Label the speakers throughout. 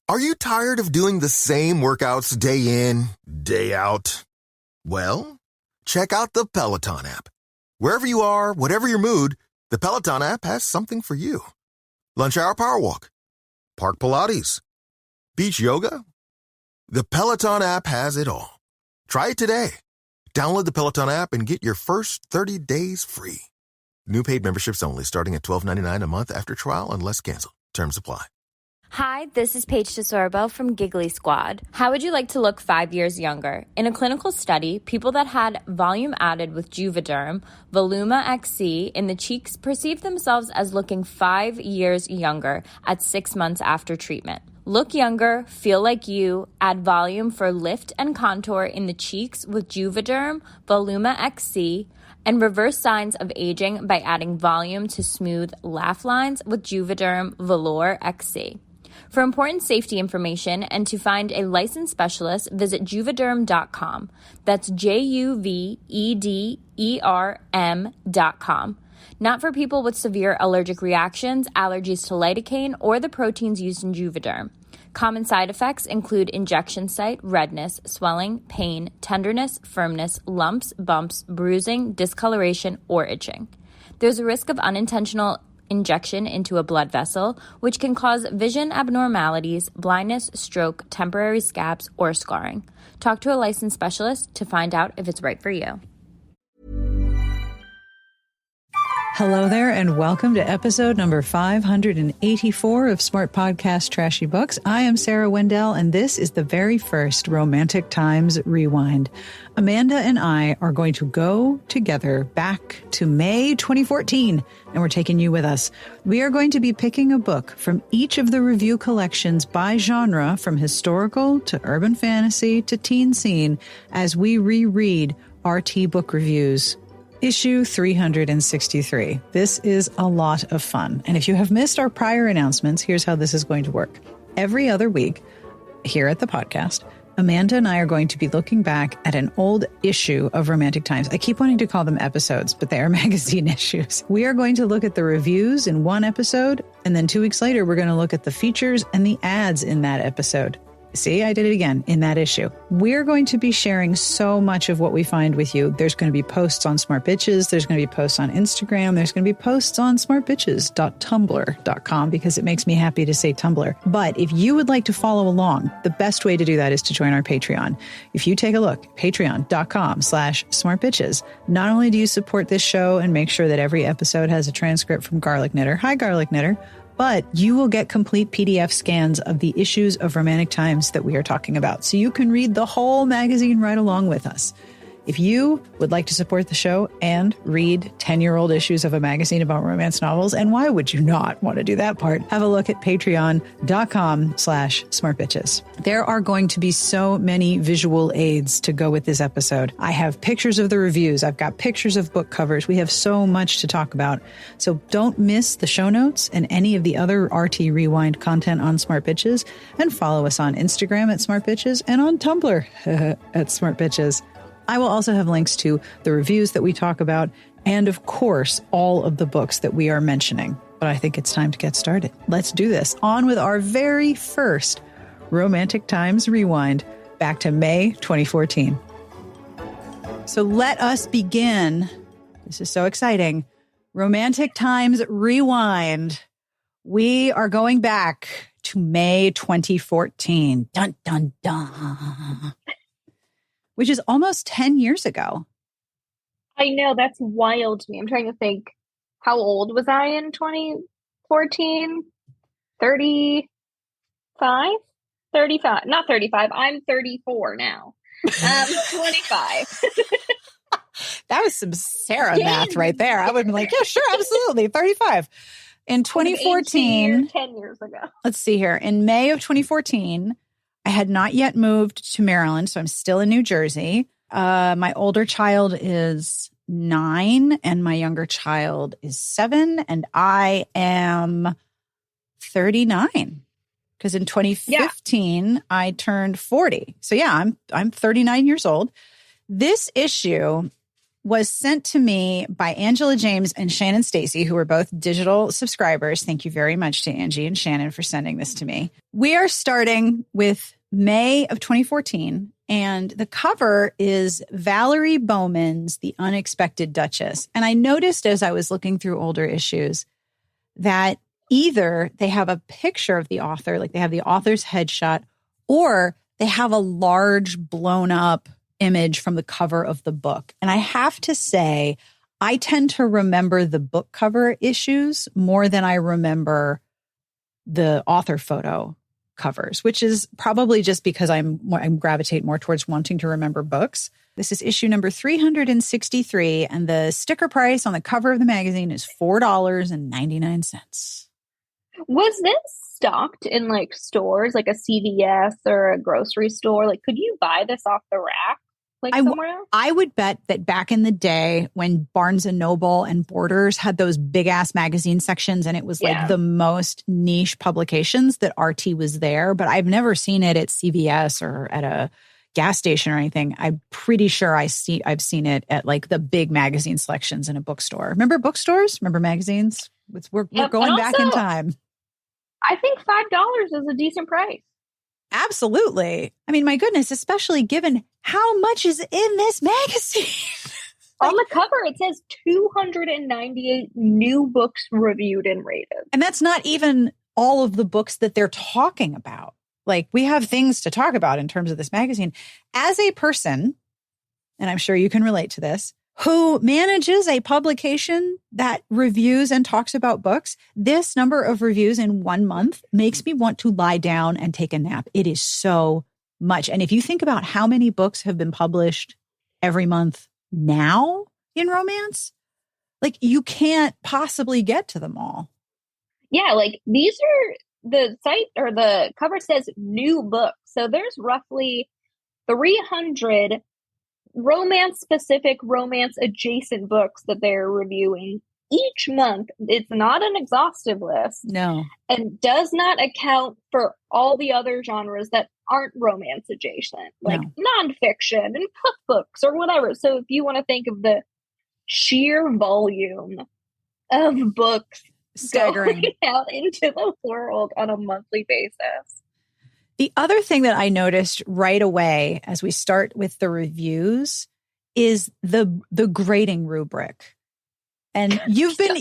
Speaker 1: Are you tired of doing the same workouts day in, day out? Well, check out the Peloton app. Wherever you are, whatever your mood, the Peloton app has something for you. Lunch hour power walk, park Pilates, beach yoga. The Peloton app has it all. Try it today. Download the Peloton app and get your first 30 days free. New paid memberships only, starting at $12.99 a month after trial unless canceled. Terms apply.
Speaker 2: Hi, this is Paige DeSorbo from Giggly Squad. How would you like to look 5 years younger? In a clinical study, people that had volume added with Juvederm, Voluma XC, in the cheeks perceived themselves as looking 5 years younger at 6 months after treatment. Look younger, feel like you, add volume for lift and contour in the cheeks with Juvederm, Voluma XC, and reverse signs of aging by adding volume to smooth laugh lines with Juvederm Velour XC. For important safety information and to find a licensed specialist, visit Juvederm.com. That's JUVEDERM.com. Not for people with severe allergic reactions, allergies to lidocaine, or the proteins used in Juvederm. Common side effects include injection site, redness, swelling, pain, tenderness, firmness, lumps, bumps, bruising, discoloration, or itching. There's a risk of unintentional injection into a blood vessel, which can cause vision abnormalities, blindness, stroke, temporary scabs, or scarring. Talk to a licensed specialist to find out if it's right for you.
Speaker 3: Hello there, and welcome to episode number 584 of Smart Podcast Trashy Books. I am Sarah Wendell, and this is the very first Romantic Times Rewind. Amanda and I are going to go together back to May 2014, and we're taking you with us. We are going to be picking a book from each of the review collections by genre, from historical to urban fantasy to teen scene, as we reread RT book reviews. Issue 363. This is a lot of fun. And if you have missed our prior announcements, here's how this is going to work. Every other week here at the podcast, Amanda and I are going to be looking back at an old issue of Romantic Times. I keep wanting to call them episodes, but they are magazine issues. We are going to look at the reviews in one episode, and then 2 weeks later, we're going to look at the features and the ads in that episode. See, I did it again in that issue. We're going to be sharing so much of what we find with you. There's going to be posts on Smart Bitches. There's going to be posts on Instagram. There's going to be posts on smartbitches.tumblr.com because it makes me happy to say Tumblr. But if you would like to follow along, the best way to do that is to join our Patreon. If you take a look, patreon.com/smartbitches, not only do you support this show and make sure that every episode has a transcript from Garlic Knitter. Hi, Garlic Knitter. But you will get complete PDF scans of the issues of Romantic Times that we are talking about. So you can read the whole magazine right along with us. If you would like to support the show and read 10-year-old issues of a magazine about romance novels, and why would you not want to do that part, have a look at patreon.com/smartbitches. There are going to be so many visual aids to go with this episode. I have pictures of the reviews. I've got pictures of book covers. We have so much to talk about. So don't miss the show notes and any of the other RT Rewind content on Smart Bitches, and follow us on Instagram at Smart Bitches and on Tumblr at Smart Bitches. I will also have links to the reviews that we talk about and, of course, all of the books that we are mentioning. But I think it's time to get started. Let's do this. On with our very first Romantic Times Rewind back to May 2014. So let us begin. This is so exciting. Romantic Times Rewind. We are going back to May 2014. Dun, dun, dun. Which is almost 10 years ago.
Speaker 4: I know, that's wild to me. I'm trying to think, how old was I in 2014? 35? 35. Not 35. I'm 34 now. 25.
Speaker 3: That was some Sarah math right there. I would be like, yeah, sure, absolutely. 35. In 2014.
Speaker 4: 10 years ago.
Speaker 3: Let's see here. In May of 2014, I had not yet moved to Maryland, so I'm still in New Jersey. My older child is 9 and my younger child is 7, and I am 39 because in 2015 I turned 40. So yeah, I'm 39 years old. This issue was sent to me by Angela James and Shannon Stacy, who are both digital subscribers. Thank you very much to Angie and Shannon for sending this to me. We are starting with May of 2014, and the cover is Valerie Bowman's The Unexpected Duchess. And I noticed as I was looking through older issues that either they have a picture of the author, like they have the author's headshot, or they have a large blown up image from the cover of the book. And I have to say, I tend to remember the book cover issues more than I remember the author photo covers, which is probably just because I gravitate more towards wanting to remember books. This is issue number 363, and the sticker price on the cover of the magazine is $4.99.
Speaker 4: Was this stocked in like stores, like a CVS or a grocery store? Like, could you buy this off the rack, like somewhere?
Speaker 3: I would bet that back in the day when Barnes and Noble and Borders had those big ass magazine sections, and it was like the most niche publications, that RT was there. But I've never seen it at CVS or at a gas station or anything. I'm pretty sure I've seen it at like the big magazine selections in a bookstore. Remember bookstores? Remember magazines? We're going back in time.
Speaker 4: I think $5 is a decent price.
Speaker 3: Absolutely. I mean, my goodness, especially given how much is in this magazine.
Speaker 4: On the cover, it says 298 new books reviewed and rated.
Speaker 3: And that's not even all of the books that they're talking about. Like, we have things to talk about in terms of this magazine. As a person, and I'm sure you can relate to this, who manages a publication that reviews and talks about books, this number of reviews in 1 month makes me want to lie down and take a nap. It is so much. And if you think about how many books have been published every month now in romance, like, you can't possibly get to them all.
Speaker 4: Yeah, like these are, the site or the cover says new books. So there's roughly 300 romance-specific, romance-adjacent books that they're reviewing each month. It's not an exhaustive list.
Speaker 3: No.
Speaker 4: And does not account for all the other genres that aren't romance-adjacent, like nonfiction and cookbooks or whatever. So if you want to think of the sheer volume of books
Speaker 3: staggering
Speaker 4: going out into the world on a monthly basis.
Speaker 3: The other thing that I noticed right away as we start with the reviews is the grading rubric. And you've been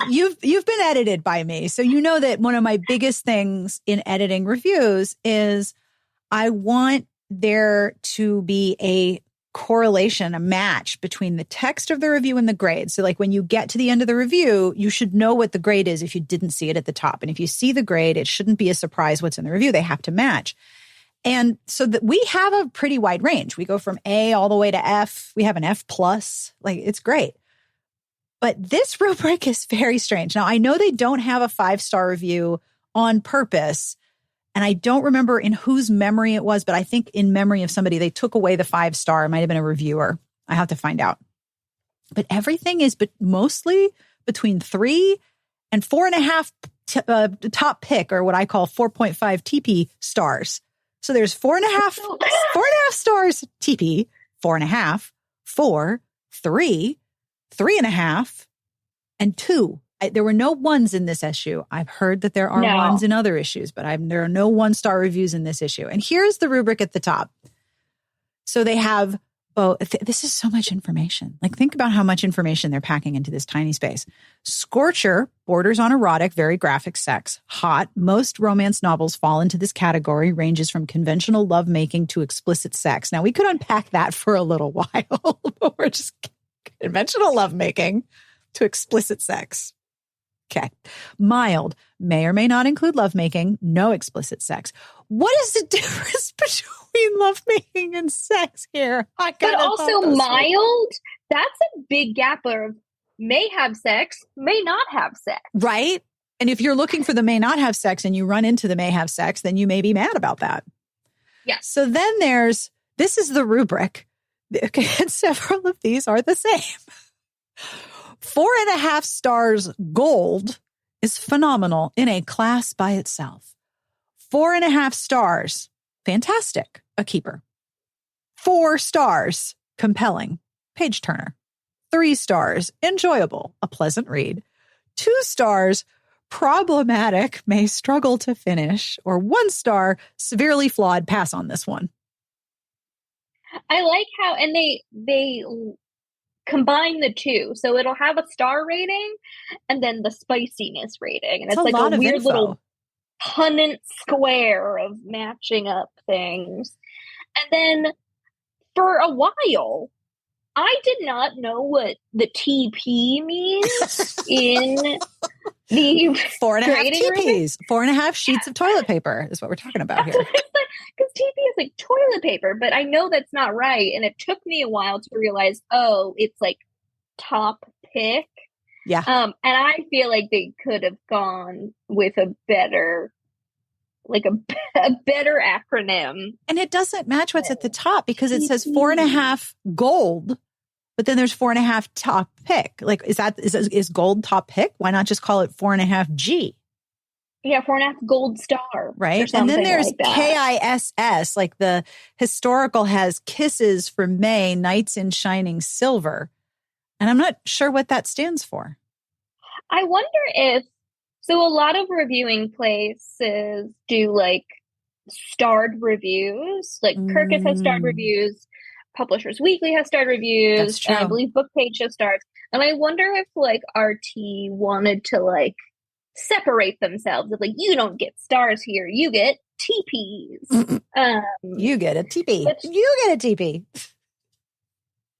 Speaker 3: edited by me. So you know that one of my biggest things in editing reviews is I want there to be a correlation, a match between the text of the review and the grade. So like when you get to the end of the review, you should know what the grade is if you didn't see it at the top. And if you see the grade, it shouldn't be a surprise what's in the review. They have to match. And so that we have a pretty wide range. We go from A all the way to F. We have an F plus. Like, it's great. But this rubric is very strange. Now, I know they don't have a 5-star review on purpose. And I don't remember in whose memory it was, but I think in memory of somebody, they took away the 5-star. It might have been a reviewer. I have to find out. But everything is mostly between 3 and 4.5 top pick, or what I call 4.5 TP stars. So there's 4.5 stars TP, 4.5, 4, 3, 3.5, and 2. There were no 1s in this issue. I've heard that there are 1s in other issues, but there are no 1-star reviews in this issue. And here's the rubric at the top. So they have both. This is so much information. Like, think about how much information they're packing into this tiny space. Scorcher borders on erotic, very graphic sex. Hot. Most romance novels fall into this category, ranges from conventional lovemaking to explicit sex. Now, we could unpack that for a little while, but we're just conventional lovemaking to explicit sex. Okay. Mild. May or may not include lovemaking. No explicit sex. What is the difference between lovemaking and sex here?
Speaker 4: But also mild, that's a big gap of may have sex, may not have sex.
Speaker 3: Right? And if you're looking for the may not have sex and you run into the may have sex, then you may be mad about that.
Speaker 4: Yes.
Speaker 3: So then this is the rubric. Okay, and several of these are the same. 4.5 stars gold is phenomenal in a class by itself. 4.5 stars, fantastic, a keeper. 4 stars, compelling, page turner. 3 stars, enjoyable, a pleasant read. 2 stars, problematic, may struggle to finish. Or 1 star, severely flawed, pass on this one.
Speaker 4: I like how, and they combine the two. So it'll have a star rating and then the spiciness rating. And it's like a weird little Punnett square of matching up things. And then for a while, I did not know what the TP means in the
Speaker 3: 4.5
Speaker 4: TPs.
Speaker 3: 4.5 sheets of toilet paper is what we're talking about here.
Speaker 4: Because TP is like toilet paper, but I know that's not right. And it took me a while to realize, oh, it's like top pick.
Speaker 3: Yeah.
Speaker 4: And I feel like they could have gone with a better, like a better acronym.
Speaker 3: And it doesn't match what's at the top because it says 4.5 gold, but then there's 4.5 top pick. Like, is gold top pick? Why not just call it 4.5 G?
Speaker 4: Yeah, 4.5 gold star.
Speaker 3: Right. And then there's like KISS, like the historical has kisses for May, knights in shining silver. And I'm not sure what that stands for.
Speaker 4: I wonder if, so a lot of reviewing places do like starred reviews. Like Kirkus has starred reviews. Publishers Weekly has starred reviews.
Speaker 3: That's true.
Speaker 4: And I believe Bookpage has stars. And I wonder if like RT wanted to like separate themselves. Of like, you don't get stars here. You get TPs.
Speaker 3: You get a TP. You get a TP.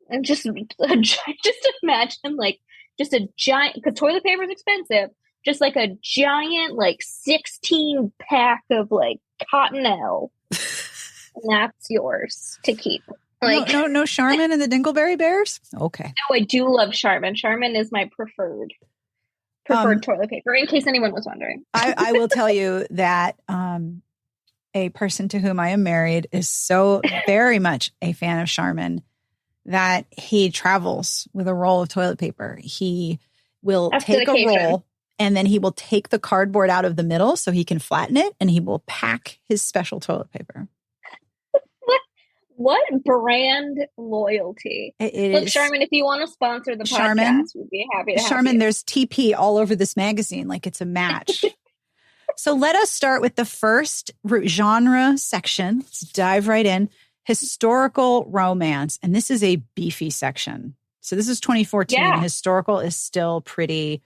Speaker 4: And just imagine like just a giant, because toilet paper is expensive, just like a giant like 16 pack of like Cottonelle. And that's yours to keep. Like,
Speaker 3: no Charmin and the Dingleberry Bears? Okay.
Speaker 4: No, I do love Charmin. Charmin is my preferred toilet paper, in case anyone was wondering.
Speaker 3: I will tell you that a person to whom I am married is so very much a fan of Charmin that he travels with a roll of toilet paper. He will take a roll and then he will take the cardboard out of the middle so he can flatten it, and he will pack his special toilet paper.
Speaker 4: What brand loyalty? Look, Charmin, if you want to sponsor the podcast, we'd be happy to have
Speaker 3: Charmin,
Speaker 4: you.
Speaker 3: there's TP all over this magazine like it's a match. So let us start with the first genre section. Let's dive right in. Historical romance. And this is a beefy section. So this is 2014.
Speaker 4: Yeah.
Speaker 3: Historical is still pretty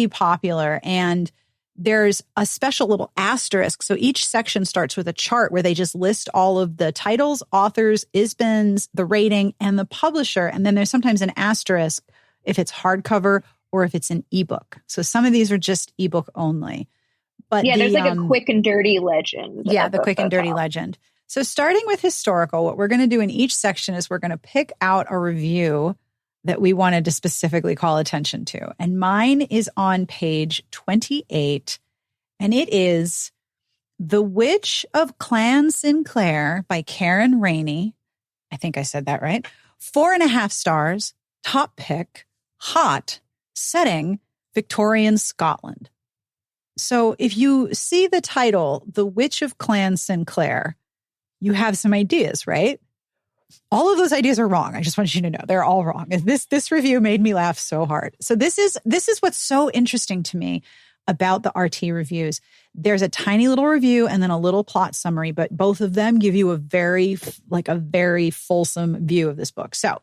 Speaker 3: popular. And there's a special little asterisk. So each section starts with a chart where they just list all of the titles, authors, ISBNs, the rating, and the publisher. And then there's sometimes an asterisk if it's hardcover or if it's an ebook. So some of these are just ebook only. But
Speaker 4: yeah, there's like a quick and dirty legend.
Speaker 3: Yeah, the quick and dirty legend. So starting with historical, what we're going to do in each section is we're going to pick out a review that we wanted to specifically call attention to. And mine is on page 28, and it is The Witch of Clan Sinclair by Karen Rainey. I think I said that right. 4.5 stars, top pick, hot, setting, Victorian Scotland. So if you see the title, The Witch of Clan Sinclair, you have some ideas, right? All of those ideas are wrong. I just want you to know they're all wrong. This review made me laugh so hard. So this is what's so interesting to me about the RT reviews. There's a tiny little review and then a little plot summary, but both of them give you a very fulsome view of this book. So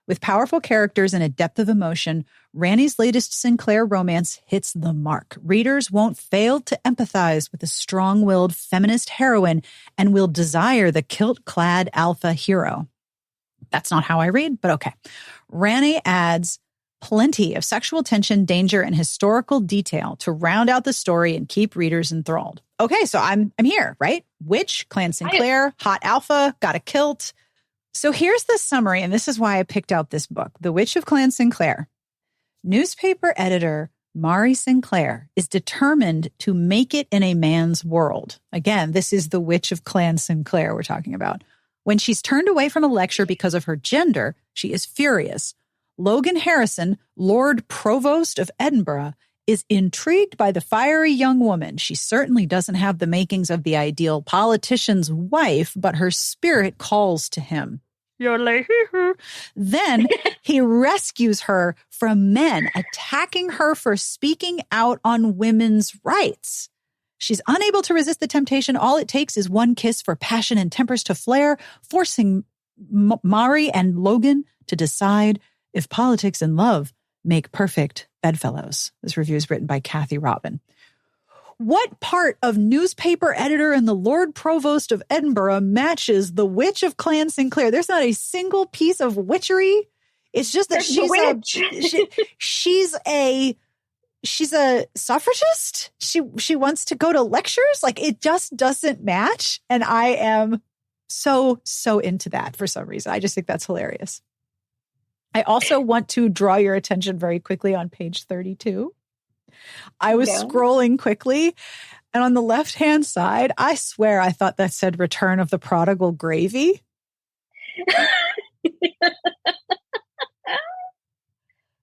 Speaker 3: with powerful characters and a depth of emotion, Ranny's latest Sinclair romance hits the mark. Readers won't fail to empathize with a strong-willed feminist heroine and will desire the kilt-clad alpha hero. That's not how I read, but okay. Ranny adds plenty of sexual tension, danger, and historical detail to round out the story and keep readers enthralled. Okay, so I'm here, right? Witch, Clan Sinclair, hot alpha, got a kilt. So here's the summary, and this is why I picked out this book, The Witch of Clan Sinclair. Newspaper editor Mari Sinclair is determined to make it in a man's world. Again, this is The Witch of Clan Sinclair we're talking about. When she's turned away from a lecture because of her gender, she is furious. Logan Harrison, Lord Provost of Edinburgh, is intrigued by the fiery young woman. She certainly doesn't have the makings of the ideal politician's wife, but her spirit calls to him. You're like, then he rescues her from men attacking her for speaking out on women's rights. She's unable to resist the temptation. All it takes is one kiss for passion and tempers to flare, forcing Mari and Logan to decide if politics and love make perfect bedfellows. This review is written by Kathy Robin. What part of newspaper editor and the Lord Provost of Edinburgh matches the Witch of Clan Sinclair? There's not a single piece of witchery. It's just that she's a suffragist. She wants to go to lectures. Like, it just doesn't match. And I am so into that for some reason. I just think that's hilarious. I also want to draw your attention very quickly on page 32. I was scrolling quickly, and on the left-hand side, I swear I thought that said Return of the Prodigal Gravy.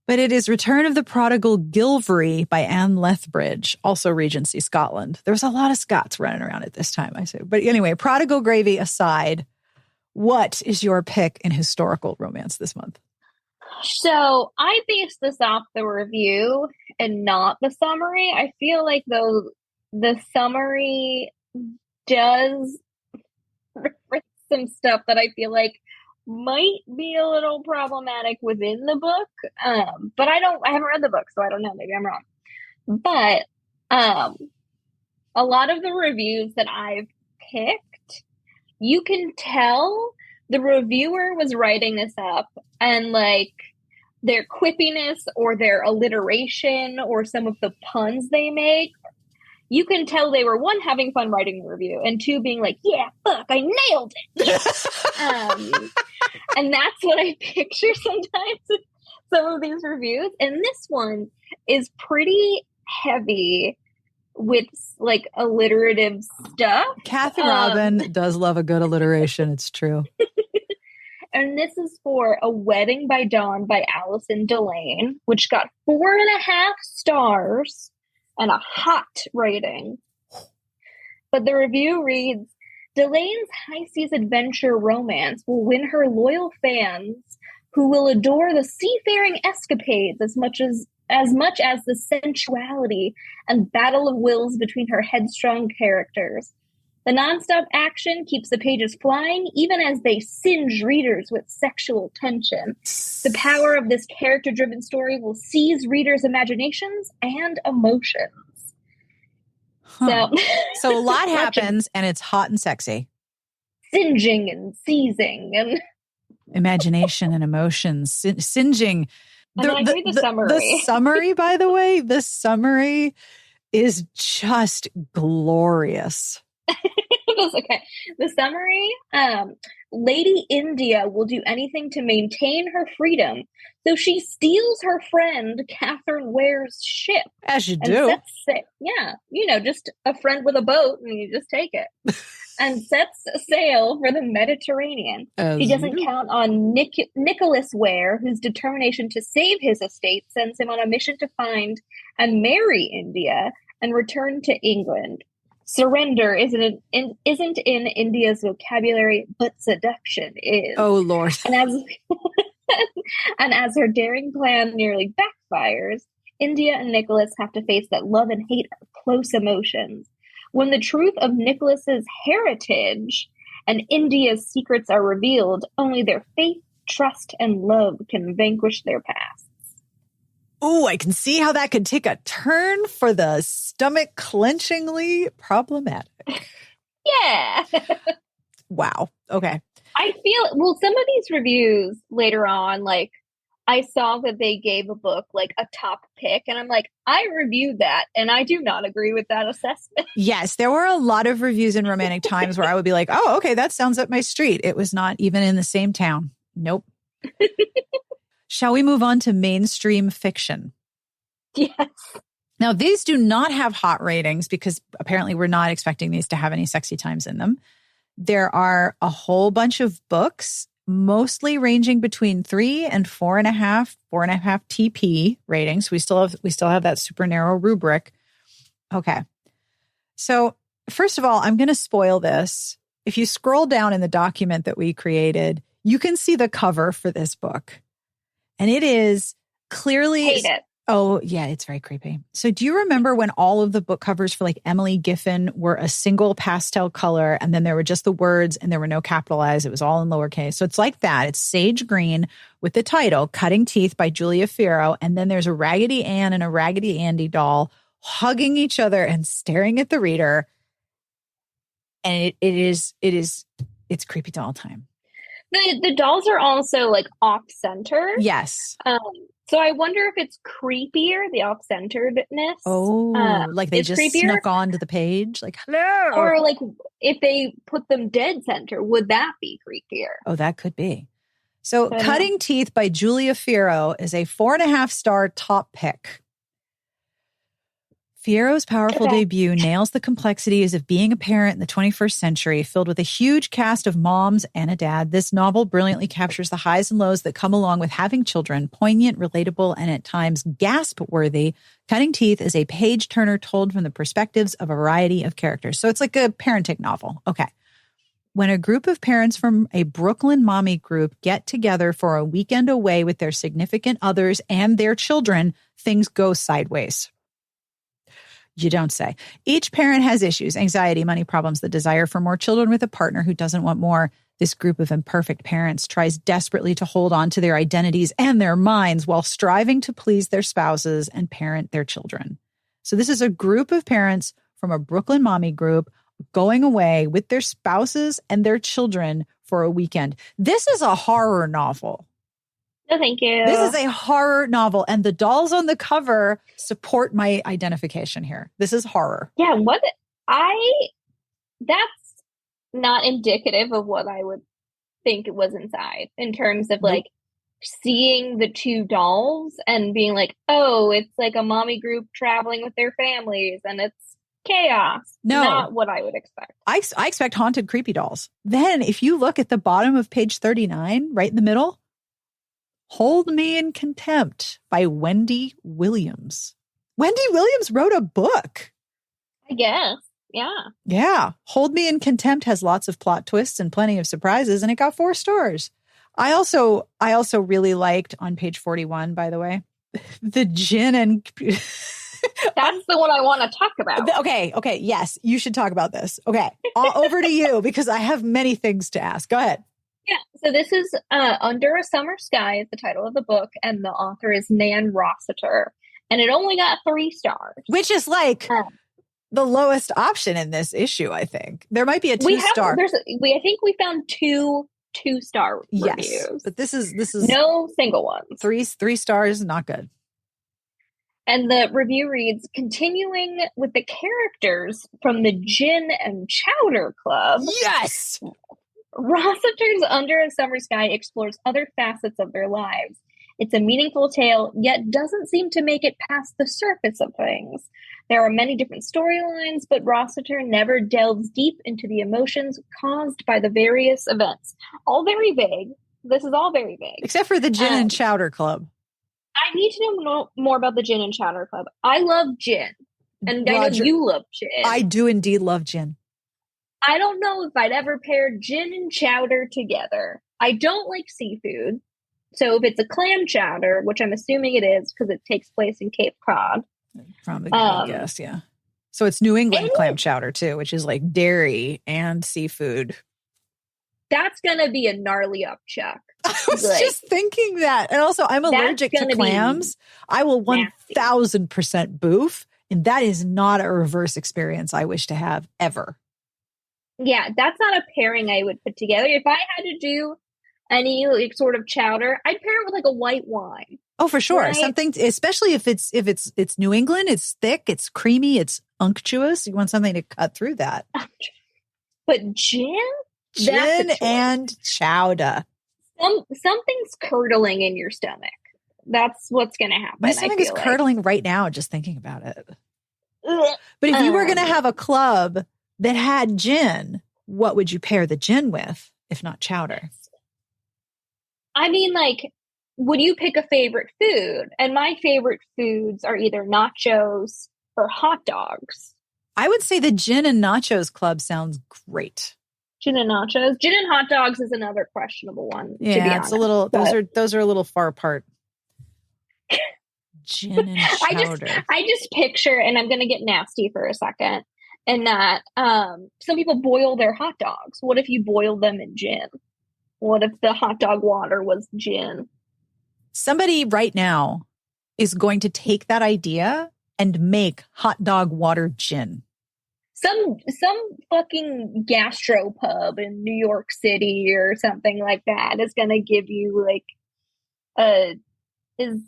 Speaker 3: But it is Return of the Prodigal Gilvery by Anne Lethbridge, also Regency Scotland. There was a lot of Scots running around at this time, I say. But anyway, Prodigal Gravy aside, what is your pick in historical romance this month?
Speaker 4: So I based this off the review and not the summary. I feel like though the summary does reference some stuff that I feel like might be a little problematic within the book. But I haven't read the book, so I don't know. Maybe I'm wrong. But a lot of the reviews that I've picked, you can tell the reviewer was writing this up, and like their quippiness or their alliteration or some of the puns they make, you can tell they were, one, having fun writing the review, and two, being like, yeah, fuck, I nailed it. And that's what I picture sometimes in some of these reviews. And this one is pretty heavy with like alliterative stuff.
Speaker 3: Kathy Robin does love a good alliteration. It's true.
Speaker 4: And this is for A Wedding by Dawn by Allison Delane, which got 4.5 stars and a hot rating. But the review reads, Delane's high seas adventure romance will win her loyal fans who will adore the seafaring escapades as much as the sensuality and battle of wills between her headstrong characters. The nonstop action keeps the pages flying, even as they singe readers with sexual tension. The power of this character-driven story will seize readers' imaginations and emotions.
Speaker 3: Huh. So a lot happens, and it's hot and sexy.
Speaker 4: Singeing and seizing. And
Speaker 3: imagination and emotions. Singeing.
Speaker 4: And I agree the summary.
Speaker 3: The summary, by the way, the summary is just glorious.
Speaker 4: Okay. The summary, Lady India will do anything to maintain her freedom, so she steals her friend Catherine Ware's ship.
Speaker 3: As you do.
Speaker 4: Just a friend with a boat, and you just take it. And sets sail for the Mediterranean. She doesn't count on Nicholas Ware, whose determination to save his estate sends him on a mission to find and marry India and return to England. Surrender isn't in India's vocabulary, but seduction is.
Speaker 3: Oh, Lord.
Speaker 4: And as her daring plan nearly backfires, India and Nicholas have to face that love and hate are close emotions. When the truth of Nicholas's heritage and India's secrets are revealed, only their faith, trust, and love can vanquish their pasts.
Speaker 3: Oh, I can see how that could take a turn for the stomach-clenchingly problematic.
Speaker 4: Yeah.
Speaker 3: Wow. Okay.
Speaker 4: I feel, some of these reviews later on, like, I saw that they gave a book like a top pick, and I'm like, I reviewed that, and I do not agree with that assessment.
Speaker 3: Yes, there were a lot of reviews in Romantic Times where I would be like, oh, okay, that sounds up my street. It was not even in the same town. Nope. Shall we move on to mainstream fiction?
Speaker 4: Yes.
Speaker 3: Now, these do not have hot ratings because apparently we're not expecting these to have any sexy times in them. There are a whole bunch of books, mostly ranging between 3 and 4.5 TP ratings. We still have that super narrow rubric. Okay. So first of all, I'm going to spoil this. If you scroll down in the document that we created, You can see the cover for this book, and it is clearly...
Speaker 4: Hate it.
Speaker 3: Oh, yeah, it's very creepy. So do you remember when all of the book covers for like Emily Giffin were a single pastel color, and then there were just the words and there were no capitalized? It was all in lowercase. So it's like that. It's sage green with the title, Cutting Teeth by Julia Fierro. And then there's a Raggedy Ann and a Raggedy Andy doll hugging each other and staring at the reader. And it's creepy to all time.
Speaker 4: The dolls are also like off center.
Speaker 3: Yes.
Speaker 4: So I wonder if it's creepier, the off-centeredness.
Speaker 3: Oh, like they just
Speaker 4: creepier.
Speaker 3: snuck onto the page? Like, hello!
Speaker 4: Or like if they put them dead center, would that be creepier?
Speaker 3: Oh, that could be. So Cutting Teeth by Julia Fierro is a 4.5-star top pick. Fierro's powerful debut nails the complexities of being a parent in the 21st century, filled with a huge cast of moms and a dad. This novel brilliantly captures the highs and lows that come along with having children, poignant, relatable, and at times gasp-worthy. Cutting Teeth is a page-turner told from the perspectives of a variety of characters. So it's like a parenting novel. Okay. When a group of parents from a Brooklyn mommy group get together for a weekend away with their significant others and their children, things go sideways. You don't say. Each parent has issues, anxiety, money problems, the desire for more children with a partner who doesn't want more. This group of imperfect parents tries desperately to hold on to their identities and their minds while striving to please their spouses and parent their children. So this is a group of parents from a Brooklyn mommy group going away with their spouses and their children for a weekend. This is a horror novel.
Speaker 4: No, thank you.
Speaker 3: This is a horror novel, and the dolls on the cover support my identification here. This is horror.
Speaker 4: Yeah, that's not indicative of what I would think it was inside in terms of like seeing the two dolls and being like, oh, it's like a mommy group traveling with their families and it's chaos.
Speaker 3: No.
Speaker 4: Not what I would expect.
Speaker 3: I expect haunted, creepy dolls. Then if you look at the bottom of page 39, right in the middle, Hold Me in Contempt by Wendy Williams. Wendy Williams wrote a book.
Speaker 4: I guess. Yeah.
Speaker 3: Yeah. Hold Me in Contempt has lots of plot twists and plenty of surprises, and it got 4 stars. I also really liked on page 41, by the way, the gin and...
Speaker 4: That's the one I want to talk about.
Speaker 3: Okay. Yes, you should talk about this. Okay. Over to you, because I have many things to ask. Go ahead.
Speaker 4: Yeah, so this is Under a Summer Sky is the title of the book, and the author is Nan Rossiter, and it only got 3 stars.
Speaker 3: Which is like the lowest option in this issue, I think. There might be a 2-star.
Speaker 4: I think we found 2-star reviews.
Speaker 3: But this is
Speaker 4: no single ones.
Speaker 3: 3 stars, not good.
Speaker 4: And the review reads, continuing with the characters from the Gin and Chowder Club.
Speaker 3: Yes!
Speaker 4: Rossiter's Under a Summer Sky explores other facets of their lives. It's a meaningful tale, yet doesn't seem to make it past the surface of things. There are many different storylines, but Rossiter never delves deep into the emotions caused by the various events. All very vague. This is all very vague.
Speaker 3: Except for the Gin and Chowder Club.
Speaker 4: I need to know more about the Gin and Chowder Club. I love gin. And I know you love gin.
Speaker 3: I do indeed love gin.
Speaker 4: I don't know if I'd ever pair gin and chowder together. I don't like seafood. So if it's a clam chowder, which I'm assuming it is because it takes place in Cape Cod.
Speaker 3: Probably, I guess, yeah. So it's New England clam chowder too, which is like dairy and seafood.
Speaker 4: That's going to be a gnarly upchuck.
Speaker 3: I was just thinking that. And also, I'm allergic to clams. I will 1000% boof. And that is not a reverse experience I wish to have ever.
Speaker 4: Yeah, that's not a pairing I would put together. If I had to do any like sort of chowder, I'd pair it with like a white wine.
Speaker 3: Oh, for sure.
Speaker 4: Right?
Speaker 3: Something, especially if it's New England, it's thick, it's creamy, it's unctuous. You want something to cut through that.
Speaker 4: But gin
Speaker 3: and chowder.
Speaker 4: Something's curdling in your stomach. That's what's going to happen.
Speaker 3: My stomach is curdling right now just thinking about it. But if you were going to have a club that had gin, what would you pair the gin with, if not chowder?
Speaker 4: I mean, like, would you pick a favorite food? And my favorite foods are either nachos or hot dogs.
Speaker 3: I would say the gin and nachos club sounds great.
Speaker 4: Gin and nachos. Gin and hot dogs is another questionable one.
Speaker 3: Yeah,
Speaker 4: to be
Speaker 3: it's
Speaker 4: honest,
Speaker 3: a little.
Speaker 4: but
Speaker 3: Those are a little far apart. Gin and chowder.
Speaker 4: I just picture, and I'm going to get nasty for a second, and that some people boil their hot dogs. What if you boiled them in gin? What if the hot dog water was gin?
Speaker 3: Somebody right now is going to take that idea and make hot dog water gin.
Speaker 4: Some fucking gastropub in New York City or something like that is going to give you like is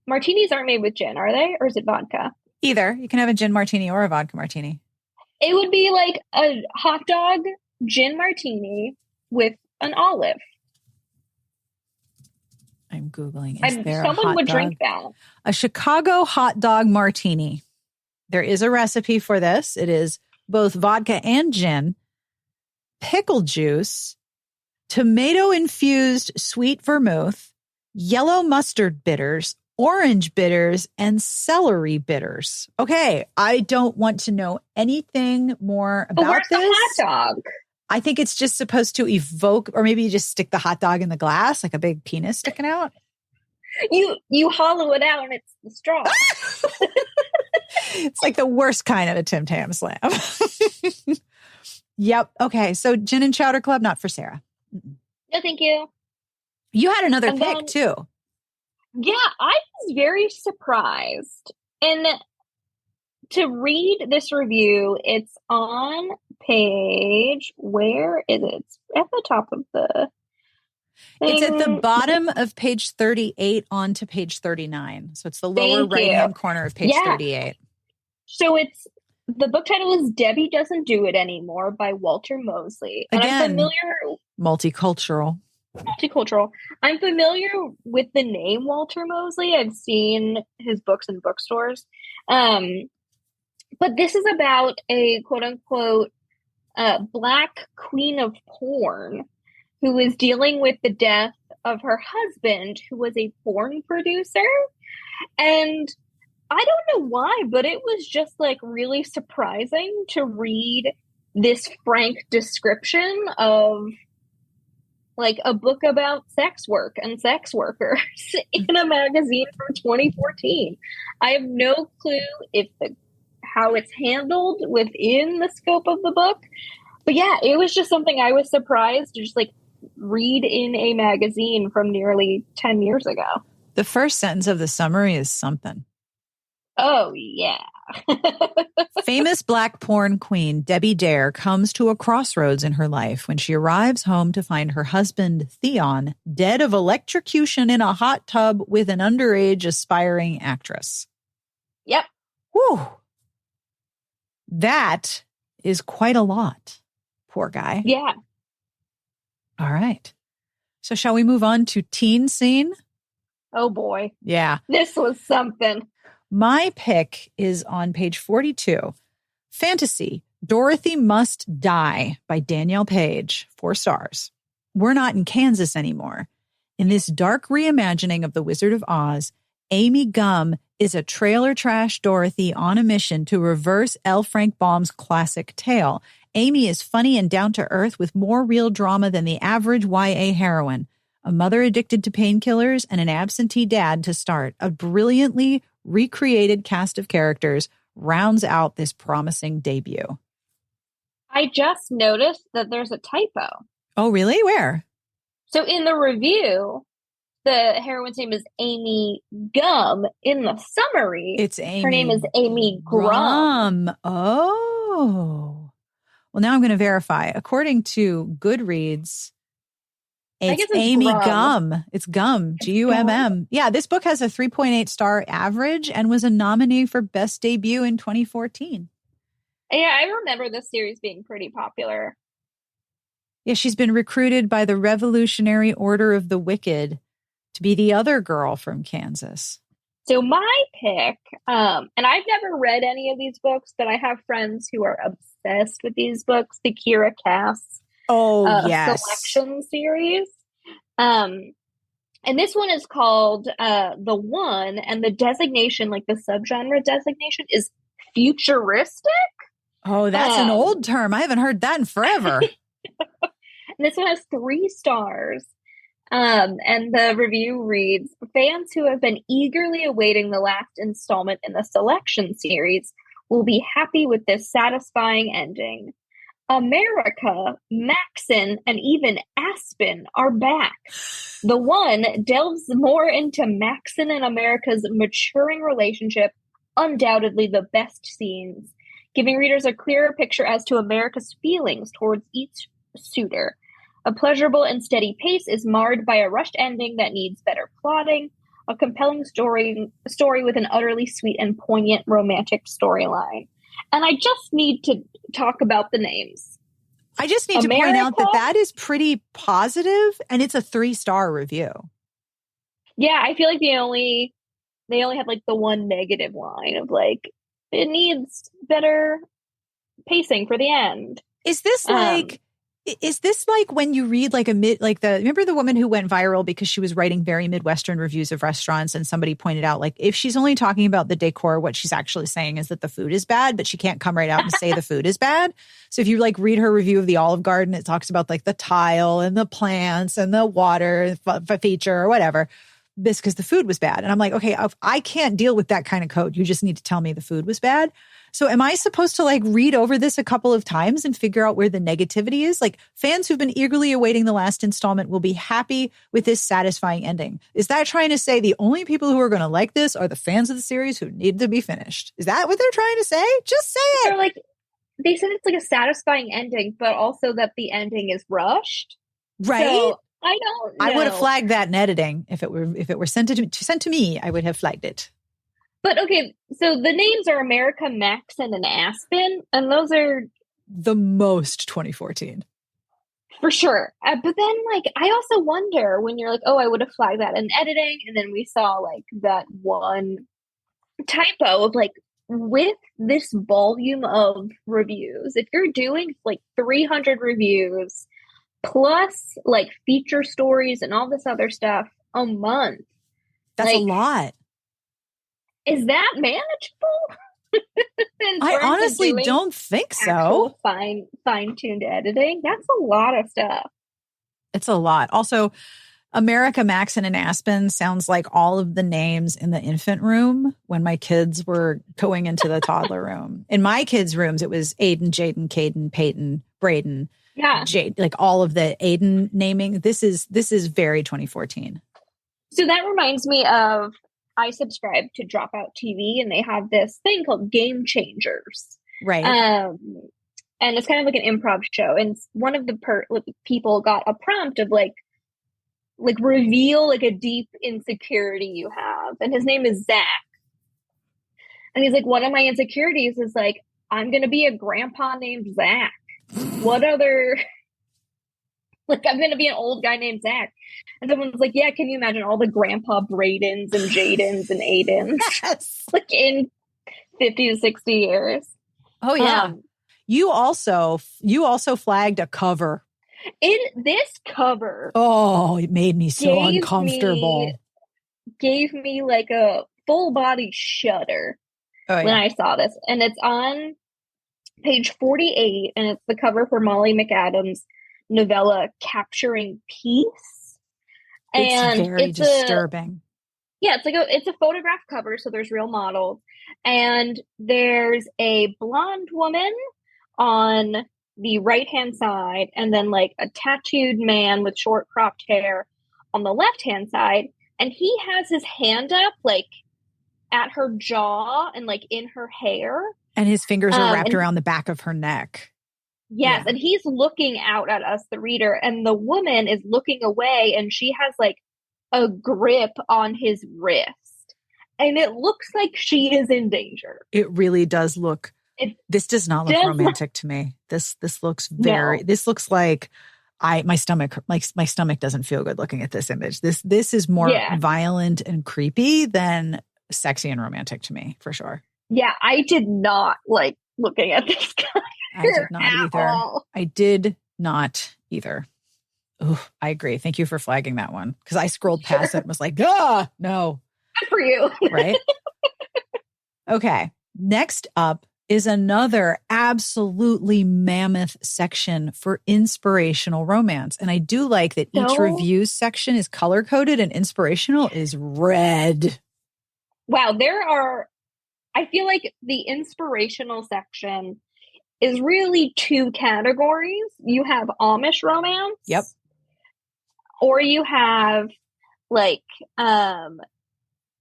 Speaker 4: martinis aren't made with gin, are they? Or is it vodka?
Speaker 3: Either. You can have a gin martini or a vodka martini.
Speaker 4: It would be like a hot dog gin martini with an olive.
Speaker 3: I'm Googling.
Speaker 4: Someone would drink that.
Speaker 3: A Chicago hot dog martini. There is a recipe for this. It is both vodka and gin, pickle juice, tomato-infused sweet vermouth, yellow mustard bitters, orange bitters, and celery bitters. Okay, I don't want to know anything more about this.
Speaker 4: Where's the hot dog?
Speaker 3: I think it's just supposed to evoke, or maybe you just stick the hot dog in the glass, like a big penis sticking out.
Speaker 4: You hollow it out and it's the straw.
Speaker 3: It's like the worst kind of a Tim Tam Slam. Yep. Okay. So Gin and Chowder Club, not for Sarah.
Speaker 4: No, thank you.
Speaker 3: You had another pick too.
Speaker 4: Yeah, I was very surprised. And to read this review, it's on page, where is it? It's at the top of the thing.
Speaker 3: It's at the bottom of page 38 on to page 39. So it's the lower right-hand corner of page 38.
Speaker 4: So the book title is Debbie Doesn't Do It Anymore by Walter Mosley. And
Speaker 3: Again,
Speaker 4: I'm familiar.
Speaker 3: Multicultural.
Speaker 4: I'm familiar with the name Walter Mosley. I've seen his books in bookstores. But this is about a quote unquote black queen of porn who is dealing with the death of her husband, who was a porn producer. And I don't know why, but it was just like really surprising to read this frank description of like a book about sex work and sex workers in a magazine from 2014. I have no clue how it's handled within the scope of the book. But yeah, it was just something I was surprised to just like read in a magazine from nearly 10 years ago.
Speaker 3: The first sentence of the summary is something.
Speaker 4: Oh, yeah.
Speaker 3: Famous black porn queen Debbie Dare comes to a crossroads in her life when she arrives home to find her husband, Theon, dead of electrocution in a hot tub with an underage aspiring actress.
Speaker 4: Yep.
Speaker 3: Whew. That is quite a lot. Poor guy.
Speaker 4: Yeah.
Speaker 3: All right. So shall we move on to teen scene?
Speaker 4: Oh, boy.
Speaker 3: Yeah.
Speaker 4: This was something.
Speaker 3: My pick is on page 42. Fantasy, Dorothy Must Die by Danielle Page, 4 stars. We're not in Kansas anymore. In this dark reimagining of The Wizard of Oz, Amy Gum is a trailer trash Dorothy on a mission to reverse L. Frank Baum's classic tale. Amy is funny and down to earth with more real drama than the average YA heroine. A mother addicted to painkillers and an absentee dad to start. A brilliantly recreated cast of characters rounds out this promising debut.
Speaker 4: I just noticed that there's a typo.
Speaker 3: Oh, really? Where?
Speaker 4: So in the review, the heroine's name is Amy Gum. In the summary,
Speaker 3: It's Amy.
Speaker 4: Her name is Amy Grum.
Speaker 3: Oh. Well, now I'm going to verify. According to Goodreads, it's Amy Gum. It's Gum, Gumm. Yeah, this book has a 3.8 star average and was a nominee for Best Debut in 2014.
Speaker 4: Yeah, I remember this series being pretty popular.
Speaker 3: Yeah, she's been recruited by the Revolutionary Order of the Wicked to be the other girl from Kansas.
Speaker 4: So my pick, and I've never read any of these books, but I have friends who are obsessed with these books, the Kira Cass selection series. And this one is called The One, and the designation, like the subgenre designation, is futuristic.
Speaker 3: Oh, that's an old term. I haven't heard that in forever.
Speaker 4: This one has 3 stars. And the review reads, fans who have been eagerly awaiting the last installment in the Selection series will be happy with this satisfying ending. America, Maxon, and even Aspen are back. The one delves more into Maxon and America's maturing relationship, undoubtedly the best scenes, giving readers a clearer picture as to America's feelings towards each suitor. A pleasurable and steady pace is marred by a rushed ending that needs better plotting, a compelling story with an utterly sweet and poignant romantic storyline. And I just need to talk about the names.
Speaker 3: I just need to point out that is pretty positive, and it's a 3-star review.
Speaker 4: Yeah, I feel like they only have like the one negative line of like, it needs better pacing for the end.
Speaker 3: Is this like when you read like remember the woman who went viral because she was writing very Midwestern reviews of restaurants, and somebody pointed out, like, if she's only talking about the decor, what she's actually saying is that the food is bad, but she can't come right out and say the food is bad. So if you like read her review of the Olive Garden, it talks about like the tile and the plants and the water feature or whatever, this because the food was bad. And I'm like, okay, I can't deal with that kind of code. You just need to tell me the food was bad. So am I supposed to like read over this a couple of times and figure out where the negativity is? Like, fans who've been eagerly awaiting the last installment will be happy with this satisfying ending. Is that trying to say the only people who are going to like this are the fans of the series who need to be finished? Is that what they're trying to say? Just say it.
Speaker 4: They're like, they said it's like a satisfying ending, but also that the ending is rushed.
Speaker 3: Right.
Speaker 4: So, I don't know.
Speaker 3: I would have flagged that in editing. If it were sent to me, I would have flagged it.
Speaker 4: But okay, so the names are America, Maxon, and Aspen, and those are
Speaker 3: the most 2014
Speaker 4: for sure. But then, like, I also wonder when you're like, oh, I would have flagged that in editing, and then we saw like that one typo of like, with this volume of reviews, if you're doing like 300 reviews plus like feature stories and all this other stuff a month,
Speaker 3: that's a lot.
Speaker 4: Is that manageable?
Speaker 3: I honestly don't think so.
Speaker 4: Fine-tuned editing. That's a lot of stuff.
Speaker 3: It's a lot. Also, America, Maxon, and Aspen sounds like all of the names in the infant room when my kids were going into the toddler room. In my kids' rooms, it was Aiden, Jaden, Caden, Peyton, Braden.
Speaker 4: Yeah.
Speaker 3: Jade, like all of the Aiden naming. This is very 2014.
Speaker 4: So that reminds me of, I subscribe to Dropout TV, and they have this thing called Game Changers.
Speaker 3: Right.
Speaker 4: And it's kind of like an improv show. And one of the people got a prompt of like reveal like a deep insecurity you have. And his name is Zach. And he's like, one of my insecurities is like, I'm going to be a grandpa named Zach. What other... Like, I'm going to be an old guy named Zach. And someone's like, yeah, can you imagine all the grandpa Bradens and Jadens and Aidens?
Speaker 3: Yes.
Speaker 4: Like in 50 to 60 years.
Speaker 3: Oh, yeah. You also flagged a cover.
Speaker 4: In this cover.
Speaker 3: Oh, it made me so uncomfortable.
Speaker 4: Gave me like a full body shudder when I saw this. And it's on page 48, and it's the cover for Molly McAdams' novella Capturing Peace. And
Speaker 3: it's very disturbing.
Speaker 4: It's a photograph cover, so there's real models, and there's a blonde woman on the right hand side, and then like a tattooed man with short cropped hair on the left hand side, and he has his hand up like at her jaw and like in her hair, and his fingers are wrapped around the back of her neck. Yes, and he's looking out at us, the reader, and the woman is looking away, and she has like a grip on his wrist, and it looks like she is in danger. It really does look. This does not look romantic to me. This looks very. No. This looks like my stomach doesn't feel good looking at this image. This is more violent and creepy than sexy and romantic to me, for sure. Yeah, I did not like looking at this guy. I did not either. All. I did not either. Oh, I agree. Thank you for flagging that one, because I scrolled past it and was like, no. Good for you. Right? Okay. Next up
Speaker 3: is another absolutely mammoth section for inspirational romance. And I do like that each review section is color-coded and inspirational is red.
Speaker 4: Wow, I feel like the inspirational section is really two categories. You have Amish romance.
Speaker 3: Yep.
Speaker 4: Or you have like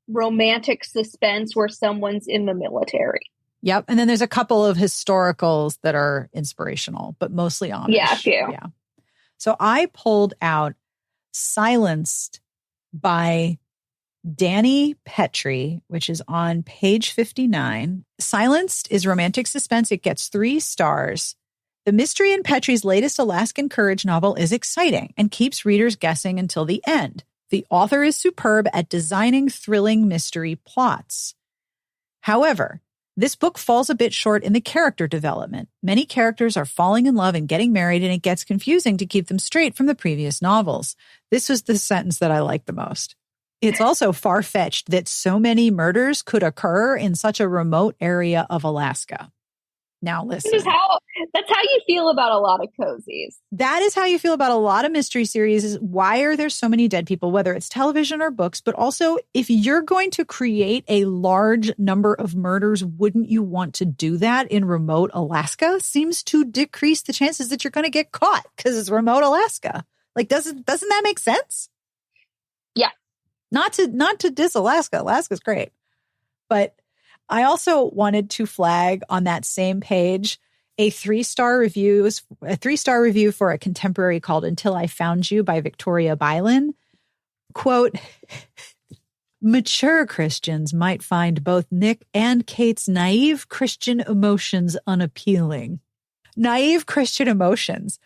Speaker 4: romantic suspense where someone's in the military.
Speaker 3: Yep. And then there's a couple of historicals that are inspirational, but mostly Amish.
Speaker 4: Yeah, a few.
Speaker 3: Yeah. So I pulled out Silenced by Danny Petrie, which is on page 59. Silenced is romantic suspense. It gets 3 stars. The mystery in Petrie's latest Alaskan Courage novel is exciting and keeps readers guessing until the end. The author is superb at designing thrilling mystery plots. However, this book falls a bit short in the character development. Many characters are falling in love and getting married, and it gets confusing to keep them straight from the previous novels. This was the sentence that I liked the most. It's also far-fetched that so many murders could occur in such a remote area of Alaska. Now listen.
Speaker 4: That's how you feel about a lot of cozies.
Speaker 3: That is how you feel about a lot of mystery series. Why are there so many dead people, whether it's television or books? But also, if you're going to create a large number of murders, wouldn't you want to do that in remote Alaska? Seems to decrease the chances that you're going to get caught because it's remote Alaska. Like, doesn't that make sense?
Speaker 4: Yeah.
Speaker 3: Not to diss Alaska. Alaska's great. But I also wanted to flag on that same page a 3-star review for a contemporary called Until I Found You by Victoria Bylan. Quote, mature Christians might find both Nick and Kate's naive Christian emotions unappealing. Naive Christian emotions.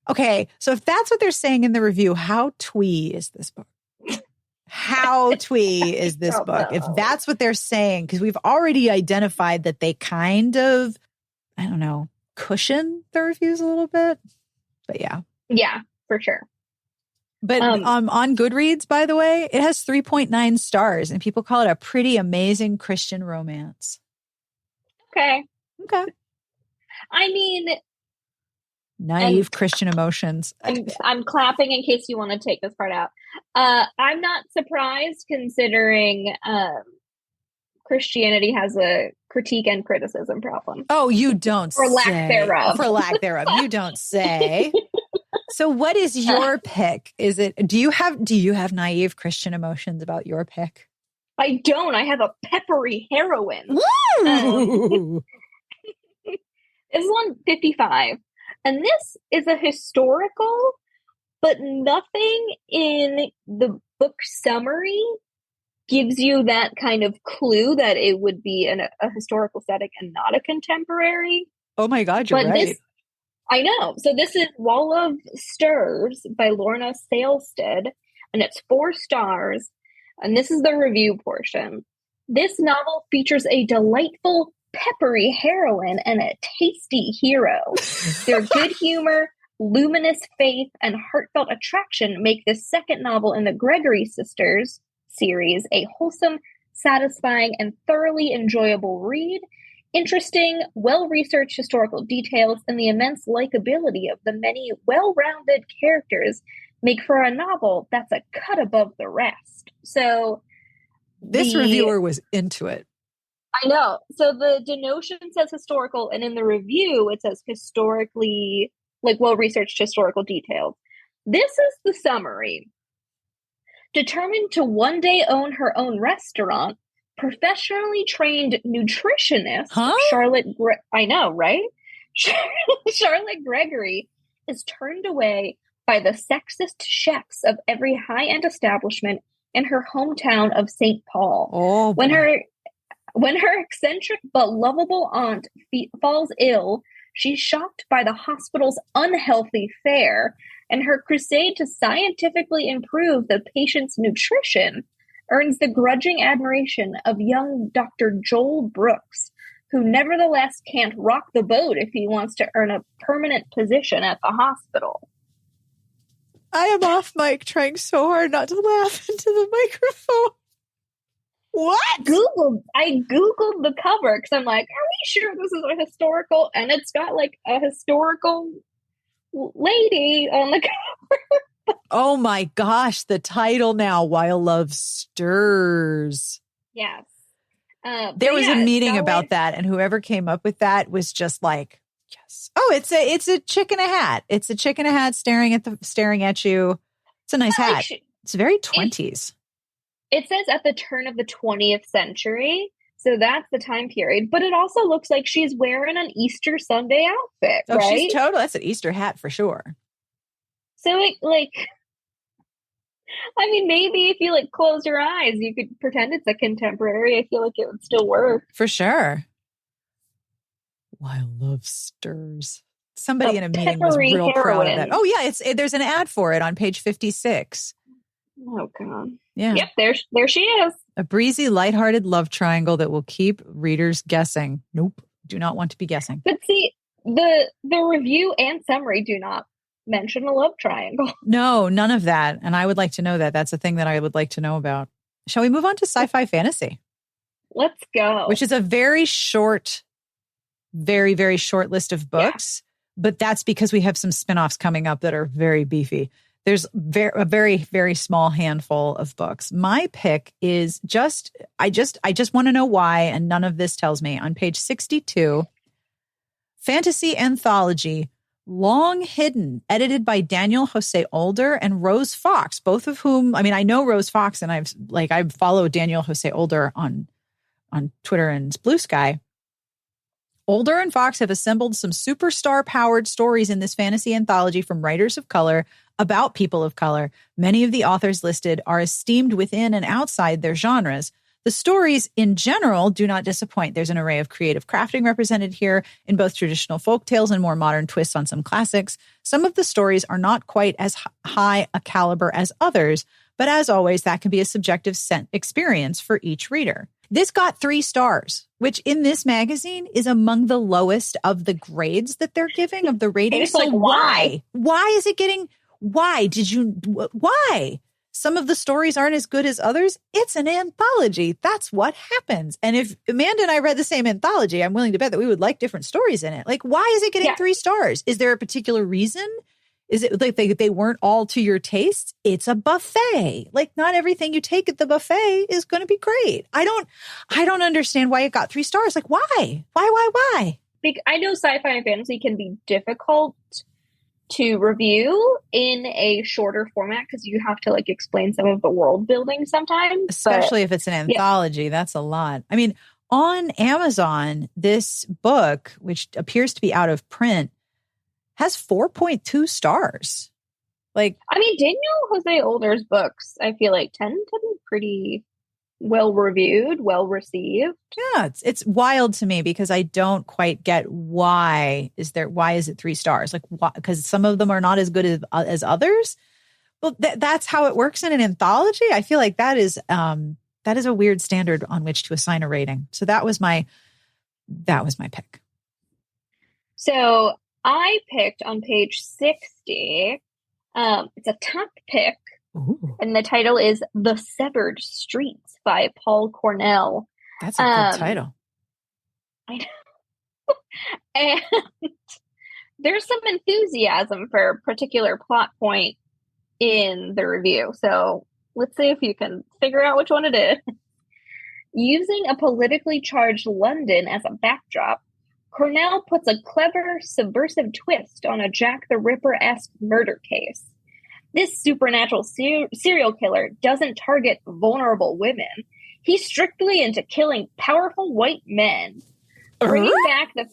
Speaker 3: Okay, so if that's what they're saying in the review, how twee is this book? How twee is this book? If that's what they're saying, because we've already identified that they kind of, I don't know, cushion the reviews a little bit. But yeah.
Speaker 4: Yeah, for sure.
Speaker 3: But on Goodreads, by the way, it has 3.9 stars and people call it a pretty amazing Christian romance.
Speaker 4: Okay. I mean,
Speaker 3: naive Christian emotions.
Speaker 4: I'm clapping in case you want to take this part out. I'm not surprised considering Christianity has a critique and criticism problem.
Speaker 3: Oh, you don't
Speaker 4: For lack thereof.
Speaker 3: For lack thereof. You don't say. So what is your pick? Do you have naive Christian emotions about your pick?
Speaker 4: I don't. I have a peppery heroine. It's 155. And this is a historical, but nothing in the book summary gives you that kind of clue that it would be a historical setting and not a contemporary.
Speaker 3: Oh my God, you're right.
Speaker 4: I know. So this is Wall of Stirs by Lorna Salestead, and it's 4 stars. And this is the review portion. This novel features a delightful, peppery heroine and a tasty hero. Their good humor, luminous faith, and heartfelt attraction make this second novel in the Gregory Sisters series a wholesome, satisfying, and thoroughly enjoyable read. Interesting, well-researched historical details and the immense likability of the many well-rounded characters make for a novel that's a cut above the rest. So
Speaker 3: this reviewer was into it.
Speaker 4: I know. So the denotion says historical, and in the review it says historically, like well-researched historical details. This is the summary. Determined to one day own her own restaurant, professionally trained nutritionist Charlotte I know, right? Charlotte Gregory is turned away by the sexist chefs of every high-end establishment in her hometown of St. Paul.
Speaker 3: Oh,
Speaker 4: when her eccentric but lovable aunt falls ill, she's shocked by the hospital's unhealthy fare, and her crusade to scientifically improve the patient's nutrition earns the grudging admiration of young Dr. Joel Brooks, who nevertheless can't rock the boat if he wants to earn a permanent position at the hospital.
Speaker 3: I am off mic trying so hard not to laugh into the microphone. What?
Speaker 4: I Googled the cover because I'm like, are we sure this is a historical? And it's got like a historical lady on the cover.
Speaker 3: Oh my gosh, the title now, While Love Stirs.
Speaker 4: Yes.
Speaker 3: There was a meeting
Speaker 4: Sky
Speaker 3: about
Speaker 4: Wife-
Speaker 3: that, and whoever came up with that was just like, yes. Oh, it's a chick in a hat. It's a chick in a hat staring at you. It's a nice hat. It's very 20s.
Speaker 4: It says at the turn of the 20th century. So that's the time period. But it also looks like she's wearing an Easter Sunday outfit,
Speaker 3: Oh,
Speaker 4: right?
Speaker 3: she's total. That's an Easter hat for sure.
Speaker 4: So it I mean, maybe if you like close your eyes, you could pretend it's a contemporary. I feel like it would still work.
Speaker 3: For sure. While Love Stirs. Somebody in a meeting was
Speaker 4: peppery
Speaker 3: real proud of that.
Speaker 4: heroine.
Speaker 3: Oh yeah, there's an ad for it on page 56.
Speaker 4: Oh God.
Speaker 3: Yeah.
Speaker 4: Yep, there she is.
Speaker 3: A breezy, lighthearted love triangle that will keep readers guessing. Nope. Do not want to be guessing.
Speaker 4: But see, the review and summary do not mention a love triangle.
Speaker 3: No, none of that. And I would like to know that. That's a thing that I would like to know about. Shall we move on to sci-fi fantasy?
Speaker 4: Let's go.
Speaker 3: Which is a very short, very, very short list of books. Yeah. But that's because we have some spinoffs coming up that are very beefy. There's a very, very small handful of books. My pick is I just want to know why, and none of this tells me. On page 62, fantasy anthology, Long Hidden, edited by Daniel Jose Older and Rose Fox, both of whom, I mean, I know Rose Fox, and I've followed Daniel Jose Older on Twitter and Blue Sky. Older and Fox have assembled some superstar-powered stories in this fantasy anthology from writers of color about people of color. Many of the authors listed are esteemed within and outside their genres. The stories in general do not disappoint. There's an array of creative crafting represented here in both traditional folk tales and more modern twists on some classics. Some of the stories are not quite as high a caliber as others, but as always, that can be a subjective experience for each reader. This got 3 stars, which in this magazine is among the lowest of the grades that they're giving of the ratings.
Speaker 4: So why?
Speaker 3: Why is it getting, why? Some of the stories aren't as good as others. It's an anthology. That's what happens. And if Amanda and I read the same anthology, I'm willing to bet that we would like different stories in it. Like, why is it getting 3 stars? Is there a particular reason? Is it like they weren't all to your taste? It's a buffet. Like, not everything you take at the buffet is going to be great. I don't understand why it got 3 stars. Like, why? Why?
Speaker 4: I know sci-fi and fantasy can be difficult to review in a shorter format because you have to like explain some of the world building sometimes.
Speaker 3: Especially if it's an anthology. That's a lot. I mean, on Amazon, this book, which appears to be out of print, has 4.2 stars. Like, I
Speaker 4: mean, Daniel Jose Older's books, I feel like tend to be pretty well reviewed, well received.
Speaker 3: Yeah, it's wild to me because I don't quite get why is it 3 stars? Like, why? Because some of them are not as good as others. Well, that's how it works in an anthology. I feel like that is a weird standard on which to assign a rating. So that was my pick.
Speaker 4: So I picked on page 60. It's a top pick.
Speaker 3: Ooh.
Speaker 4: And the title is The Severed Streets by Paul Cornell.
Speaker 3: That's a good title.
Speaker 4: I know. And there's some enthusiasm for a particular plot point in the review. So let's see if you can figure out which one it is. Using a politically charged London as a backdrop, Cornell puts a clever, subversive twist on a Jack the Ripper-esque murder case. This supernatural serial killer doesn't target vulnerable women. He's strictly into killing powerful white men. Bringing back the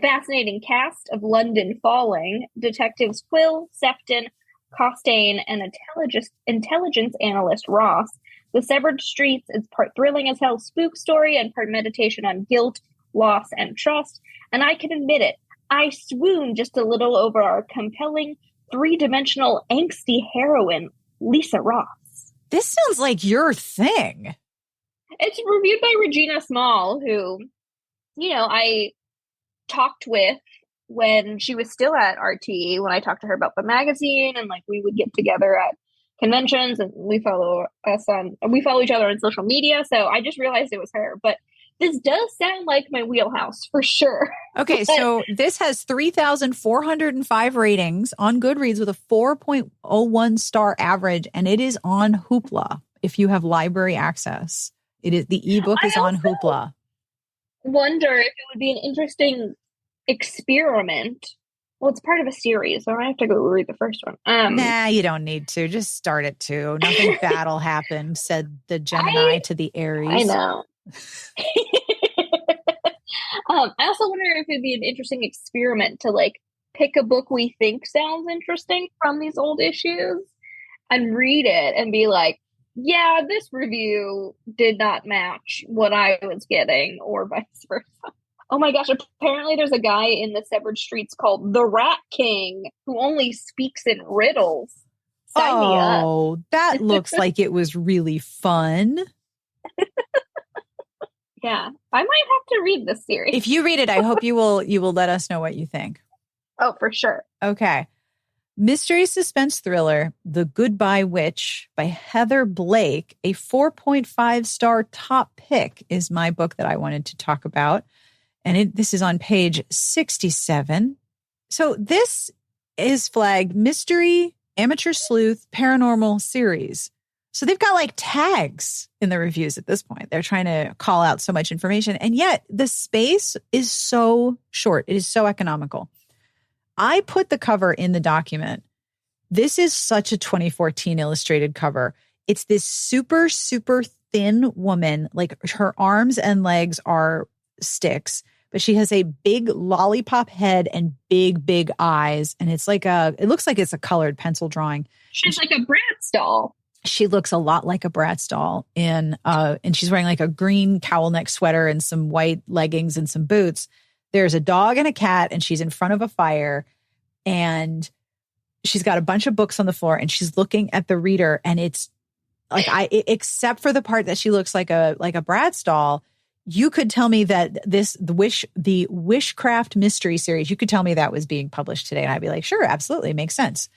Speaker 4: fascinating cast of London Falling, detectives Quill, Sefton, Costain, and intelligence analyst Ross. The Severed Streets is part thrilling as hell spook story and part meditation on guilt, loss, and trust. And I can admit it, I swoon just a little over our compelling, 3-dimensional, angsty heroine, Lisa Ross.
Speaker 3: This sounds like your thing.
Speaker 4: It's reviewed by Regina Small, who, I talked with when she was still at RT, when I talked to her about the magazine, and like we would get together at conventions, and we follow each other on social media. So I just realized it was her, but this does sound like my wheelhouse for sure.
Speaker 3: Okay, so this has 3,405 ratings on Goodreads with a 4.01 star average, and it is on Hoopla if you have library access. It is the ebook is on Hoopla.
Speaker 4: Wonder if it would be an interesting experiment. Well, it's part of a series, so I have to go read the first one.
Speaker 3: Nah, you don't need to. Just start it too. Nothing bad will happen, said the Gemini to the Aries.
Speaker 4: I know. I also wonder if it'd be an interesting experiment to like pick a book we think sounds interesting from these old issues and read it and be like, yeah, this review did not match what I was getting, or vice versa. Oh my gosh, apparently there's a guy in the Severed Streets called the Rat King who only speaks in riddles. Sign me up.
Speaker 3: Oh, that looks like it was really fun.
Speaker 4: Yeah, I might have to read this series.
Speaker 3: If you read it, I hope you will let us know what you think.
Speaker 4: Oh, for sure.
Speaker 3: Okay. Mystery suspense thriller, The Goodbye Witch by Heather Blake, a 4.5 star top pick, is my book that I wanted to talk about. And this is on page 67. So this is flagged mystery, amateur sleuth, paranormal series. So they've got like tags in the reviews at this point. They're trying to call out so much information. And yet the space is so short. It is so economical. I put the cover in the document. This is such a 2014 illustrated cover. It's this super, super thin woman. Like her arms and legs are sticks, but she has a big lollipop head and big, big eyes. And it looks like it's a colored pencil drawing.
Speaker 4: She's like a Bratz doll.
Speaker 3: She looks a lot like a Bratz doll and she's wearing like a green cowl neck sweater and some white leggings and some boots. There's a dog and a cat, and she's in front of a fire, and she's got a bunch of books on the floor, and she's looking at the reader. And it's like, except for the part that she looks like a Bratz doll, you could tell me that the Wishcraft mystery series, you could tell me that was being published today. And I'd be like, sure, absolutely. Makes sense.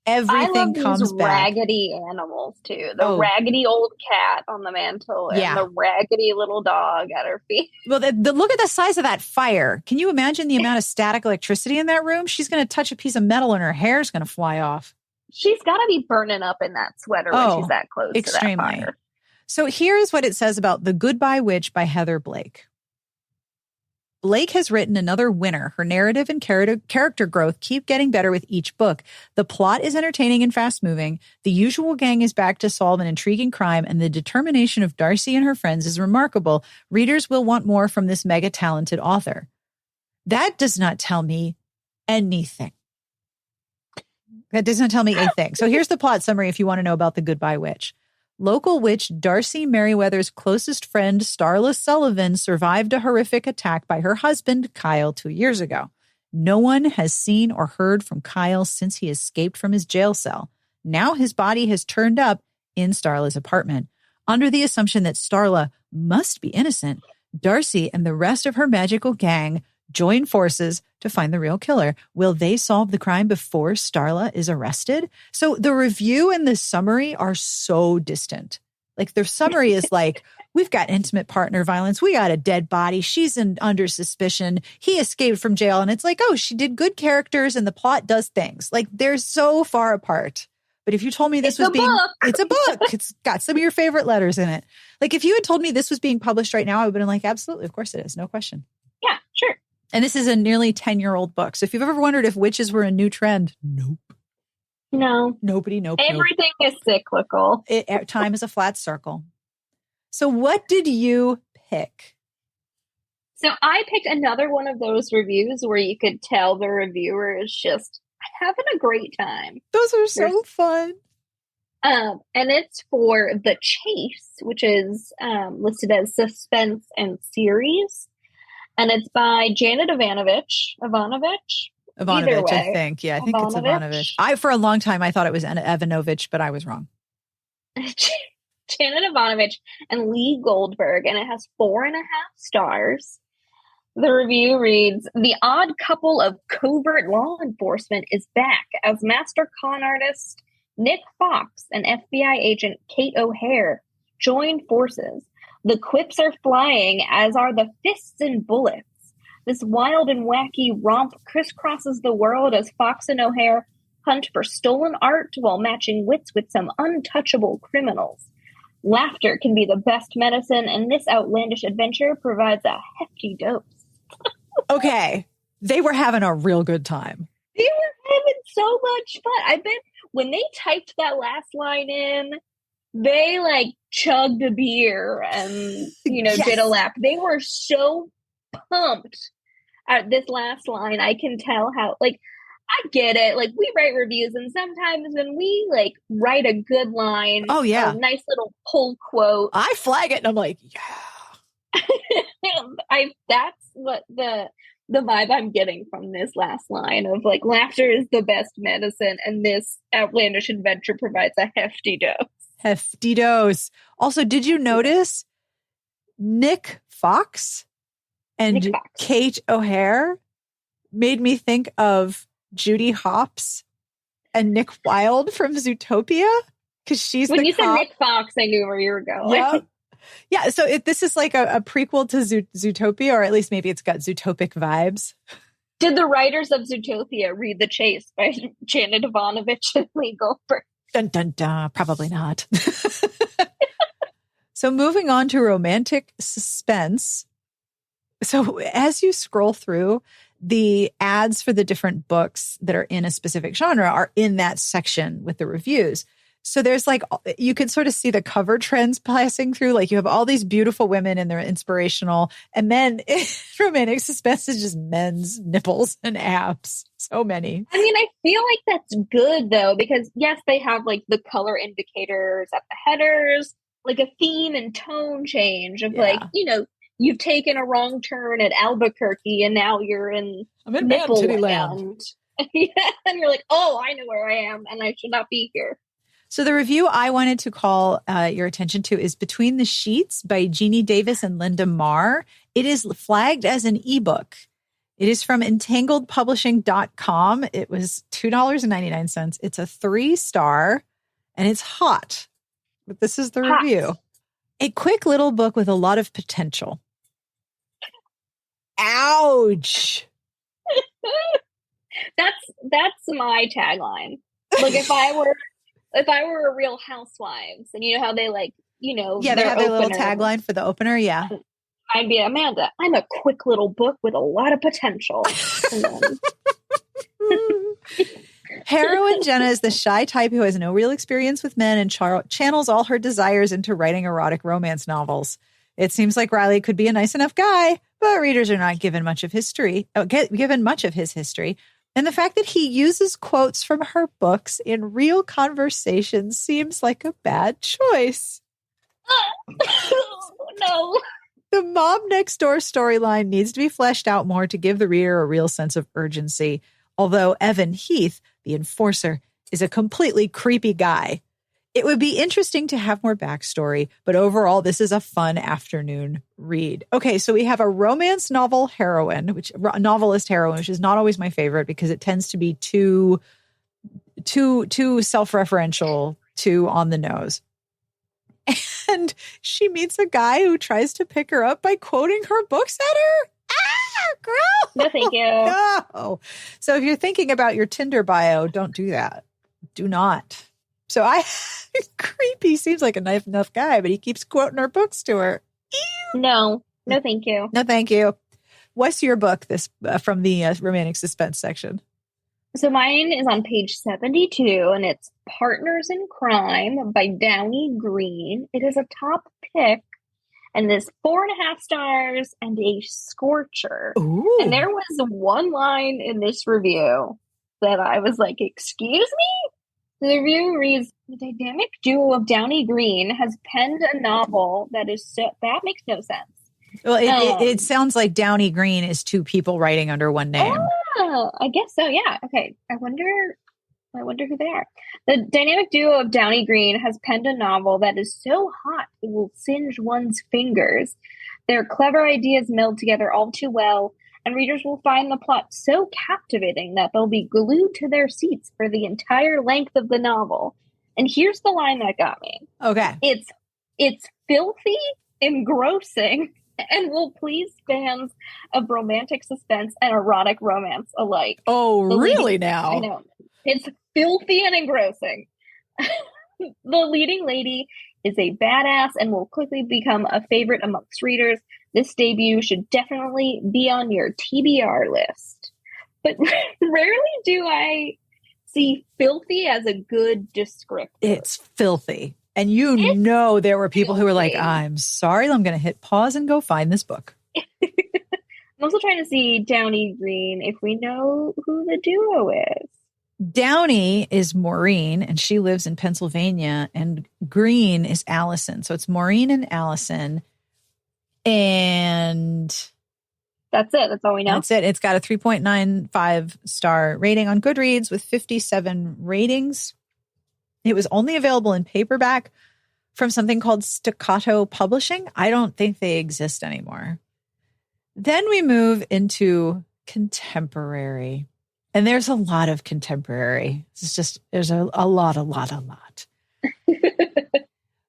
Speaker 3: Everything comes back.
Speaker 4: Raggedy animals too. The raggedy old cat on the mantle and the raggedy little dog at her feet.
Speaker 3: Well, look at the size of that fire. Can you imagine the amount of static electricity in that room? She's going to touch a piece of metal and her hair is going to fly off.
Speaker 4: She's got to be burning up in that sweater when she's that close
Speaker 3: extremely.
Speaker 4: To that fire.
Speaker 3: So here's what it says about The Goodbye Witch by Heather Blake. Blake has written another winner. Her narrative and character growth keep getting better with each book. The plot is entertaining and fast-moving. The usual gang is back to solve an intriguing crime, and the determination of Darcy and her friends is remarkable. Readers will want more from this mega-talented author. That does not tell me anything. That does not tell me a thing. So here's the plot summary if you want to know about The Goodbye Witch. Local witch Darcy Merriweather's closest friend, Starla Sullivan, survived a horrific attack by her husband, Kyle, 2 years ago. No one has seen or heard from Kyle since he escaped from his jail cell. Now his body has turned up in Starla's apartment. Under the assumption that Starla must be innocent, Darcy and the rest of her magical gang join forces to find the real killer. Will they solve the crime before Starla is arrested? So the review and the summary are so distant. Like the summary is like, we've got intimate partner violence. We got a dead body. She's under suspicion. He escaped from jail. And it's like, oh, she did good characters and the plot does things. Like they're so far apart. But if you told me this was it's a book. It's got some of your favorite letters in it. Like if you had told me this was being published right now, I would have been like, absolutely. Of course it is. No question.
Speaker 4: Yeah, sure.
Speaker 3: And this is a nearly 10-year-old book. So if you've ever wondered if witches were a new trend, nope.
Speaker 4: No.
Speaker 3: Nobody, nope.
Speaker 4: Everything is cyclical.
Speaker 3: Time is a flat circle. So what did you pick?
Speaker 4: So I picked another one of those reviews where you could tell the reviewer is just having a great time.
Speaker 3: Those are so fun.
Speaker 4: And it's for The Chase, which is listed as suspense and series. And it's by Janet Ivanovich,
Speaker 3: I think. Yeah, I think it's Ivanovich. For a long time, I thought it was Ivanovich, but I was wrong.
Speaker 4: Janet Ivanovich and Lee Goldberg, and it has 4.5 stars. The review reads, "The odd couple of covert law enforcement is back as master con artist Nick Fox and FBI agent Kate O'Hare join forces. The quips are flying, as are the fists and bullets. This wild and wacky romp crisscrosses the world as Fox and O'Hare hunt for stolen art while matching wits with some untouchable criminals. Laughter can be the best medicine, and this outlandish adventure provides a hefty dose.
Speaker 3: Okay. They were having a real good time.
Speaker 4: They were having so much fun. I bet when they typed that last line in, they like chugged a beer and,
Speaker 3: Yes.
Speaker 4: did a lap. They were so pumped at this last line. I can tell how, like, I get it. Like, we write reviews, and sometimes when we like write a good line,
Speaker 3: Oh, yeah,
Speaker 4: a nice little pull quote,
Speaker 3: I flag it and I'm like, yeah.
Speaker 4: That's what the vibe I'm getting from this last line of like, laughter is the best medicine, and this outlandish adventure provides a hefty dose.
Speaker 3: Hefty dose. Also, did you notice Nick Fox and Kate O'Hare made me think of Judy Hopps and Nick Wilde from Zootopia? Because she's
Speaker 4: when
Speaker 3: the
Speaker 4: you
Speaker 3: cop.
Speaker 4: said Nick Fox, I knew where you were going.
Speaker 3: Yep. Yeah, so this is like a prequel to Zootopia, or at least maybe it's got Zootopic vibes.
Speaker 4: Did the writers of Zootopia read The Chase by Janet Ivanovich and Lee Goldberg?
Speaker 3: Dun, dun, dun. Probably not. So moving on to romantic suspense. So as you scroll through, the ads for the different books that are in a specific genre are in that section with the reviews. So there's like, you can sort of see the cover trends passing through. Like you have all these beautiful women and they're inspirational. And then romantic suspense is just men's nipples and abs. So many.
Speaker 4: I mean, I feel like that's good though, because yes, they have like the color indicators at the headers, like a theme and tone change of like, you've taken a wrong turn at Albuquerque and now you're in nipple land. And you're like, oh, I know where I am and I should not be here.
Speaker 3: So the review I wanted to call your attention to is Between the Sheets by Jeannie Davis and Linda Marr. It is flagged as an ebook. It is from entangledpublishing.com. It was $2.99. It's a 3-star and it's hot. But this is the review. A quick little book with a lot of potential. Ouch.
Speaker 4: That's my tagline. Like if I were a Real Housewives, and you know how they like,
Speaker 3: they have their little tagline for the opener. Yeah.
Speaker 4: I'd be Amanda. I'm a quick little book with a lot of potential.
Speaker 3: Heroine Jenna is the shy type who has no real experience with men and channels all her desires into writing erotic romance novels. It seems like Riley could be a nice enough guy, but readers are not given much of his history. And the fact that he uses quotes from her books in real conversations seems like a bad choice.
Speaker 4: No.
Speaker 3: The mom next door storyline needs to be fleshed out more to give the reader a real sense of urgency. Although Evan Heath, the enforcer, is a completely creepy guy. It would be interesting to have more backstory, but overall, this is a fun afternoon read. Okay, so we have a romance novelist heroine, which is not always my favorite because it tends to be too self-referential, too on the nose. And she meets a guy who tries to pick her up by quoting her books at her. Ah, girl!
Speaker 4: No, thank you.
Speaker 3: No. So if you're thinking about your Tinder bio, don't do that. Do not. So creepy seems like a nice enough guy, but he keeps quoting her books to her. Ew.
Speaker 4: No, thank you.
Speaker 3: No, thank you. What's your book from the romantic suspense section?
Speaker 4: So mine is on page 72, and it's Partners in Crime by Downey Green. It is a top pick, and there's 4.5 stars and a scorcher.
Speaker 3: Ooh.
Speaker 4: And there was one line in this review that I was like, excuse me? The review reads, the dynamic duo of Downey Green has penned a novel that makes no sense.
Speaker 3: Well, it sounds like Downey Green is two people writing under one name.
Speaker 4: Oh, I guess so. Yeah. Okay. I wonder who they are. The dynamic duo of Downey Green has penned a novel that is so hot it will singe one's fingers. Their clever ideas meld together all too well, and readers will find the plot so captivating that they'll be glued to their seats for the entire length of the novel. And here's the line that got me.
Speaker 3: Okay.
Speaker 4: It's filthy, engrossing, and will please fans of romantic suspense and erotic romance alike.
Speaker 3: Oh, really now?
Speaker 4: I know. It's filthy and engrossing. The leading lady is a badass and will quickly become a favorite amongst readers. This debut should definitely be on your TBR list. But rarely do I see filthy as a good descriptor.
Speaker 3: It's filthy. And there were people who were like, I'm sorry, I'm going to hit pause and go find this book.
Speaker 4: I'm also trying to see Downey Green, if we know who the duo is.
Speaker 3: Downey is Maureen, and she lives in Pennsylvania, and Green is Allison. So it's Maureen and Allison. And
Speaker 4: that's it. That's all we know.
Speaker 3: That's it. It's got a 3.95 star rating on Goodreads with 57 ratings. It was only available in paperback from something called Staccato Publishing. I don't think they exist anymore. Then we move into contemporary. And there's a lot of contemporary. There's a lot.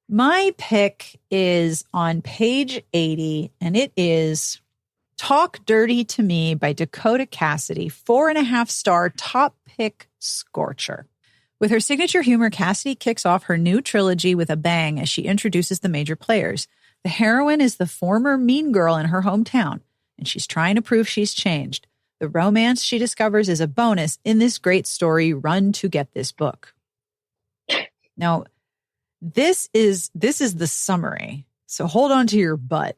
Speaker 3: My pick is on page 80, and it is Talk Dirty to Me by Dakota Cassidy, 4.5 star top pick scorcher. With her signature humor, Cassidy kicks off her new trilogy with a bang as she introduces the major players. The heroine is the former mean girl in her hometown, and she's trying to prove she's changed. The romance she discovers is a bonus in this great story. Run to get this book. Now, this is the summary. So hold on to your butt.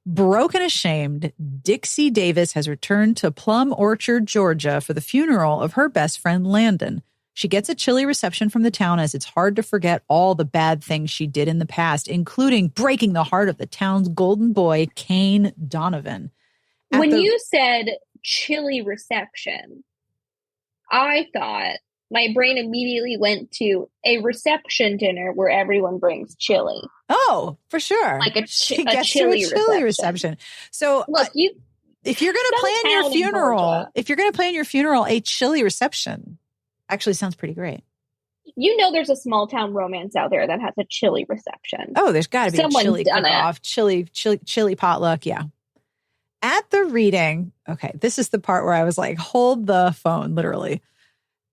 Speaker 3: Broken ashamed, Dixie Davis has returned to Plum Orchard, Georgia for the funeral of her best friend, Landon. She gets a chilly reception from the town as it's hard to forget all the bad things she did in the past, including breaking the heart of the town's golden boy, Kane Donovan.
Speaker 4: When you said chilly reception, I thought my brain immediately went to a reception dinner where everyone brings chili.
Speaker 3: Oh, for sure.
Speaker 4: Like a
Speaker 3: chilly reception. So
Speaker 4: look,
Speaker 3: if you're going to plan your funeral, a chilly reception actually sounds pretty great.
Speaker 4: You know, there's a small town romance out there that has a chilly reception.
Speaker 3: Oh, there's got to be a chilly kickoff, chilly potluck. Yeah. At the reading, okay, this is the part where I was like, hold the phone, literally.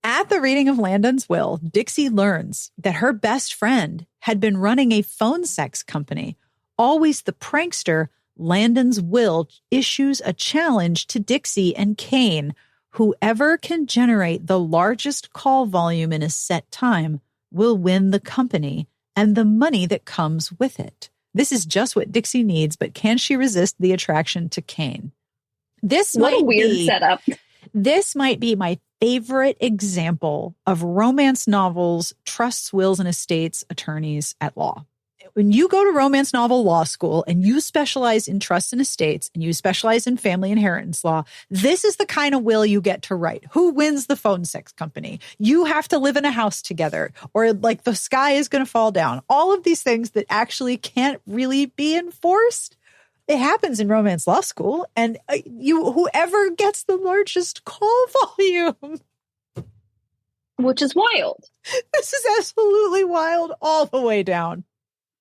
Speaker 3: At the reading of Landon's will, Dixie learns that her best friend had been running a phone sex company. Always the prankster, Landon's will issues a challenge to Dixie and Kane. Whoever can generate the largest call volume in a set time will win the company and the money that comes with it. This is just what Dixie needs, but can she resist the attraction to Kane?
Speaker 4: What a weird setup.
Speaker 3: This might be my favorite example of romance novels, trusts, wills, and estates, attorneys at law. When you go to romance novel law school and you specialize in trusts and estates and you specialize in family inheritance law, this is the kind of will you get to write. Who wins the phone sex company? You have to live in a house together, or like the sky is going to fall down. All of these things that actually can't really be enforced. It happens in romance law school, and whoever gets the largest call volume.
Speaker 4: Which is wild.
Speaker 3: This is absolutely wild all the way down.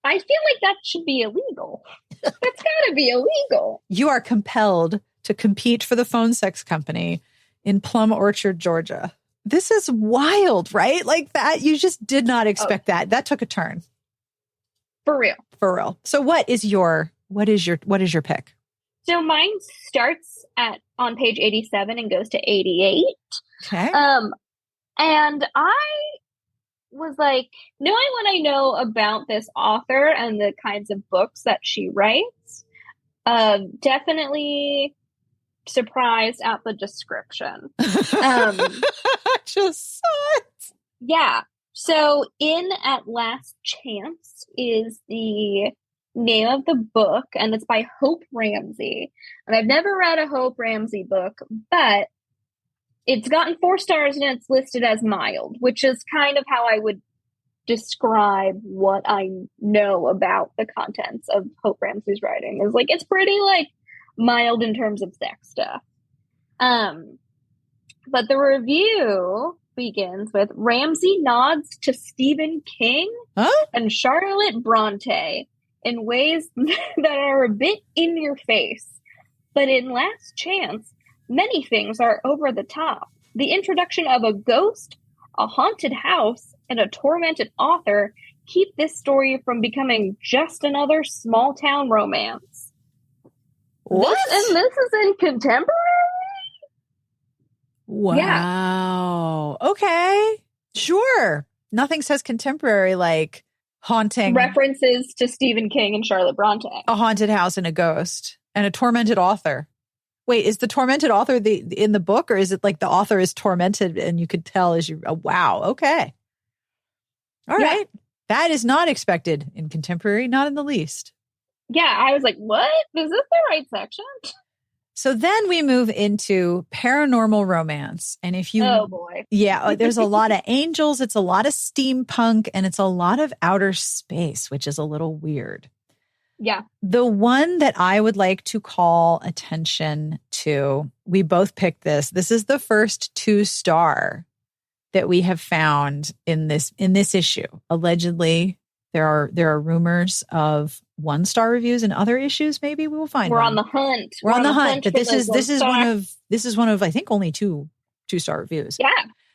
Speaker 4: I feel like that should be illegal. That's got to be illegal.
Speaker 3: You are compelled to compete for the phone sex company in Plum Orchard, Georgia. This is wild, right? Like that. You just did not expect that. That took a turn.
Speaker 4: For real.
Speaker 3: For real. So what is your pick?
Speaker 4: So mine starts on page 87 and goes to 88.
Speaker 3: Okay.
Speaker 4: And I was like, knowing what I know about this author and the kinds of books that she writes, definitely surprised at the description.
Speaker 3: Just saw it.
Speaker 4: Yeah. So In at Last Chance is the name of the book, and it's by Hope Ramsey. And I've never read a Hope Ramsey book, but it's gotten 4 stars and it's listed as mild, which is kind of how I would describe what I know about the contents of Hope Ramsey's writing. Is like, it's pretty like mild in terms of sex stuff. But the review begins with Ramsey nods to Stephen King and Charlotte Bronte in ways that are a bit in your face. But in Last Chance, many things are over the top. The introduction of a ghost, a haunted house, and a tormented author keep this story from becoming just another small-town romance.
Speaker 3: What?
Speaker 4: This is in contemporary?
Speaker 3: Wow. Yeah. Okay. Sure. Nothing says contemporary like haunting.
Speaker 4: References to Stephen King and Charlotte Bronte.
Speaker 3: A haunted house and a ghost and a tormented author. Wait, is the tormented author in the book, or is it like the author is tormented and you could tell as you, wow. Okay. All right. That is not expected in contemporary, not in the least.
Speaker 4: Yeah. I was like, what? Is this the right section?
Speaker 3: So then we move into paranormal romance. And if you,
Speaker 4: oh boy.
Speaker 3: Yeah, there's a lot of angels. It's a lot of steampunk, and it's a lot of outer space, which is a little weird.
Speaker 4: Yeah.
Speaker 3: The one that I would like to call attention to, we both picked this. This is the first 2-star that we have found in this issue. Allegedly, there are rumors of 1-star reviews in other issues. Maybe we will find.
Speaker 4: We're on the hunt.
Speaker 3: We're on the hunt, but this is one of I think only 2-star reviews.
Speaker 4: Yeah.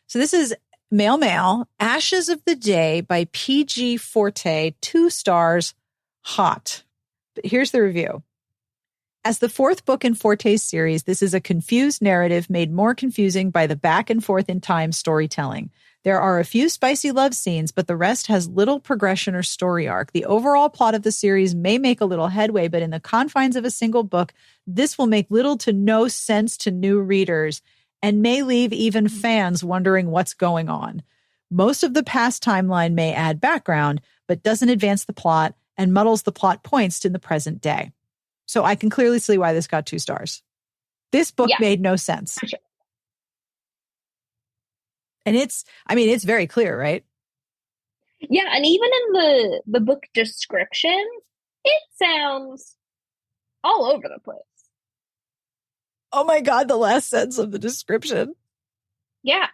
Speaker 3: So this is Mail, Ashes of the Day by PG Forte, 2 stars, hot. But here's the review. As the 4th book in Forte's series, this is a confused narrative made more confusing by the back and forth in time storytelling. There are a few spicy love scenes, but the rest has little progression or story arc. The overall plot of the series may make a little headway, but in the confines of a single book, this will make little to no sense to new readers and may leave even fans wondering what's going on. Most of the past timeline may add background, but doesn't advance the plot and muddles the plot points in the present day. So I can clearly see why this got 2 stars. This book made no sense.
Speaker 4: Sure.
Speaker 3: And it's very clear, right?
Speaker 4: Yeah, and even in the book description, it sounds all over the place.
Speaker 3: Oh my God, the last sentence of the description.
Speaker 4: Yeah.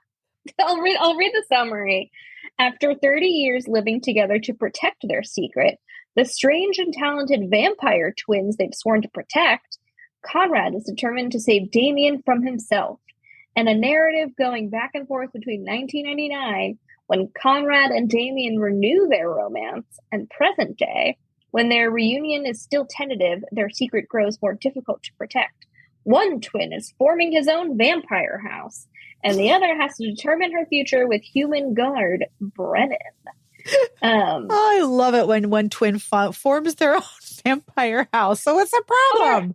Speaker 4: I'll read the summary. After 30 years living together to protect their secret, the strange and talented vampire twins they've sworn to protect, Conrad is determined to save Damien from himself. And a narrative going back and forth between 1999, when Conrad and Damien renew their romance, and present day, when their reunion is still tentative, their secret grows more difficult to protect. One twin is forming his own vampire house, and the other has to determine her future with human guard Brennan.
Speaker 3: I love it when one twin forms their own vampire house. So what's the problem?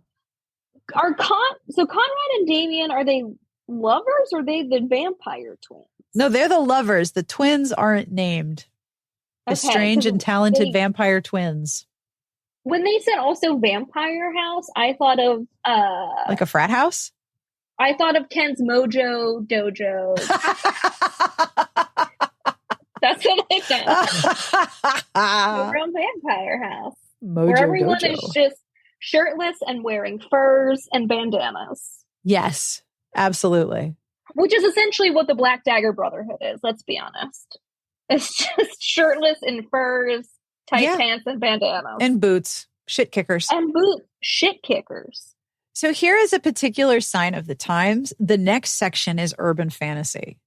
Speaker 4: So Conrad and Damien, are they lovers or are they the vampire twins?
Speaker 3: No, they're the lovers. The twins aren't named. The strange and talented vampire twins.
Speaker 4: When they said also vampire house, I thought of
Speaker 3: like a frat house?
Speaker 4: I thought of Ken's Mojo Dojo. That's what I said. The real vampire house.
Speaker 3: Mojo
Speaker 4: where everyone
Speaker 3: Dojo.
Speaker 4: is just shirtless and wearing furs and bandanas.
Speaker 3: Yes, absolutely.
Speaker 4: Which is essentially what the Black Dagger Brotherhood is, let's be honest. It's just shirtless in furs, tight pants, and bandanas.
Speaker 3: And boots. Shit kickers.
Speaker 4: And boots. Shit kickers.
Speaker 3: So here is a particular sign of the times. The next section is urban fantasy.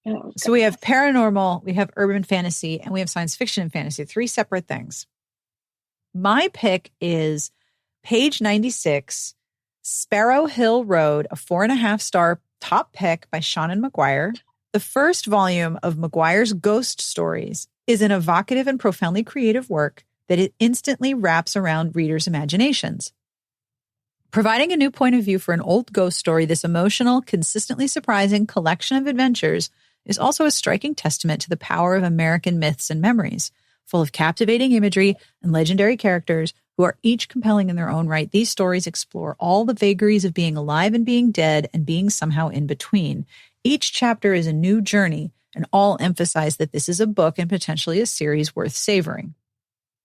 Speaker 4: Oh,
Speaker 3: so we have paranormal, we have urban fantasy, and we have science fiction and fantasy. 3 separate things. My pick is page 96, Sparrow Hill Road, a 4.5-star top pick by Shannon McGuire. The first volume of McGuire's ghost stories is an evocative and profoundly creative work that it instantly wraps around readers' imaginations. Providing a new point of view for an old ghost story, this emotional, consistently surprising collection of adventures is also a striking testament to the power of American myths and memories. Full of captivating imagery and legendary characters who are each compelling in their own right, these stories explore all the vagaries of being alive and being dead and being somehow in between. Each chapter is a new journey, and all emphasize that this is a book and potentially a series worth savoring.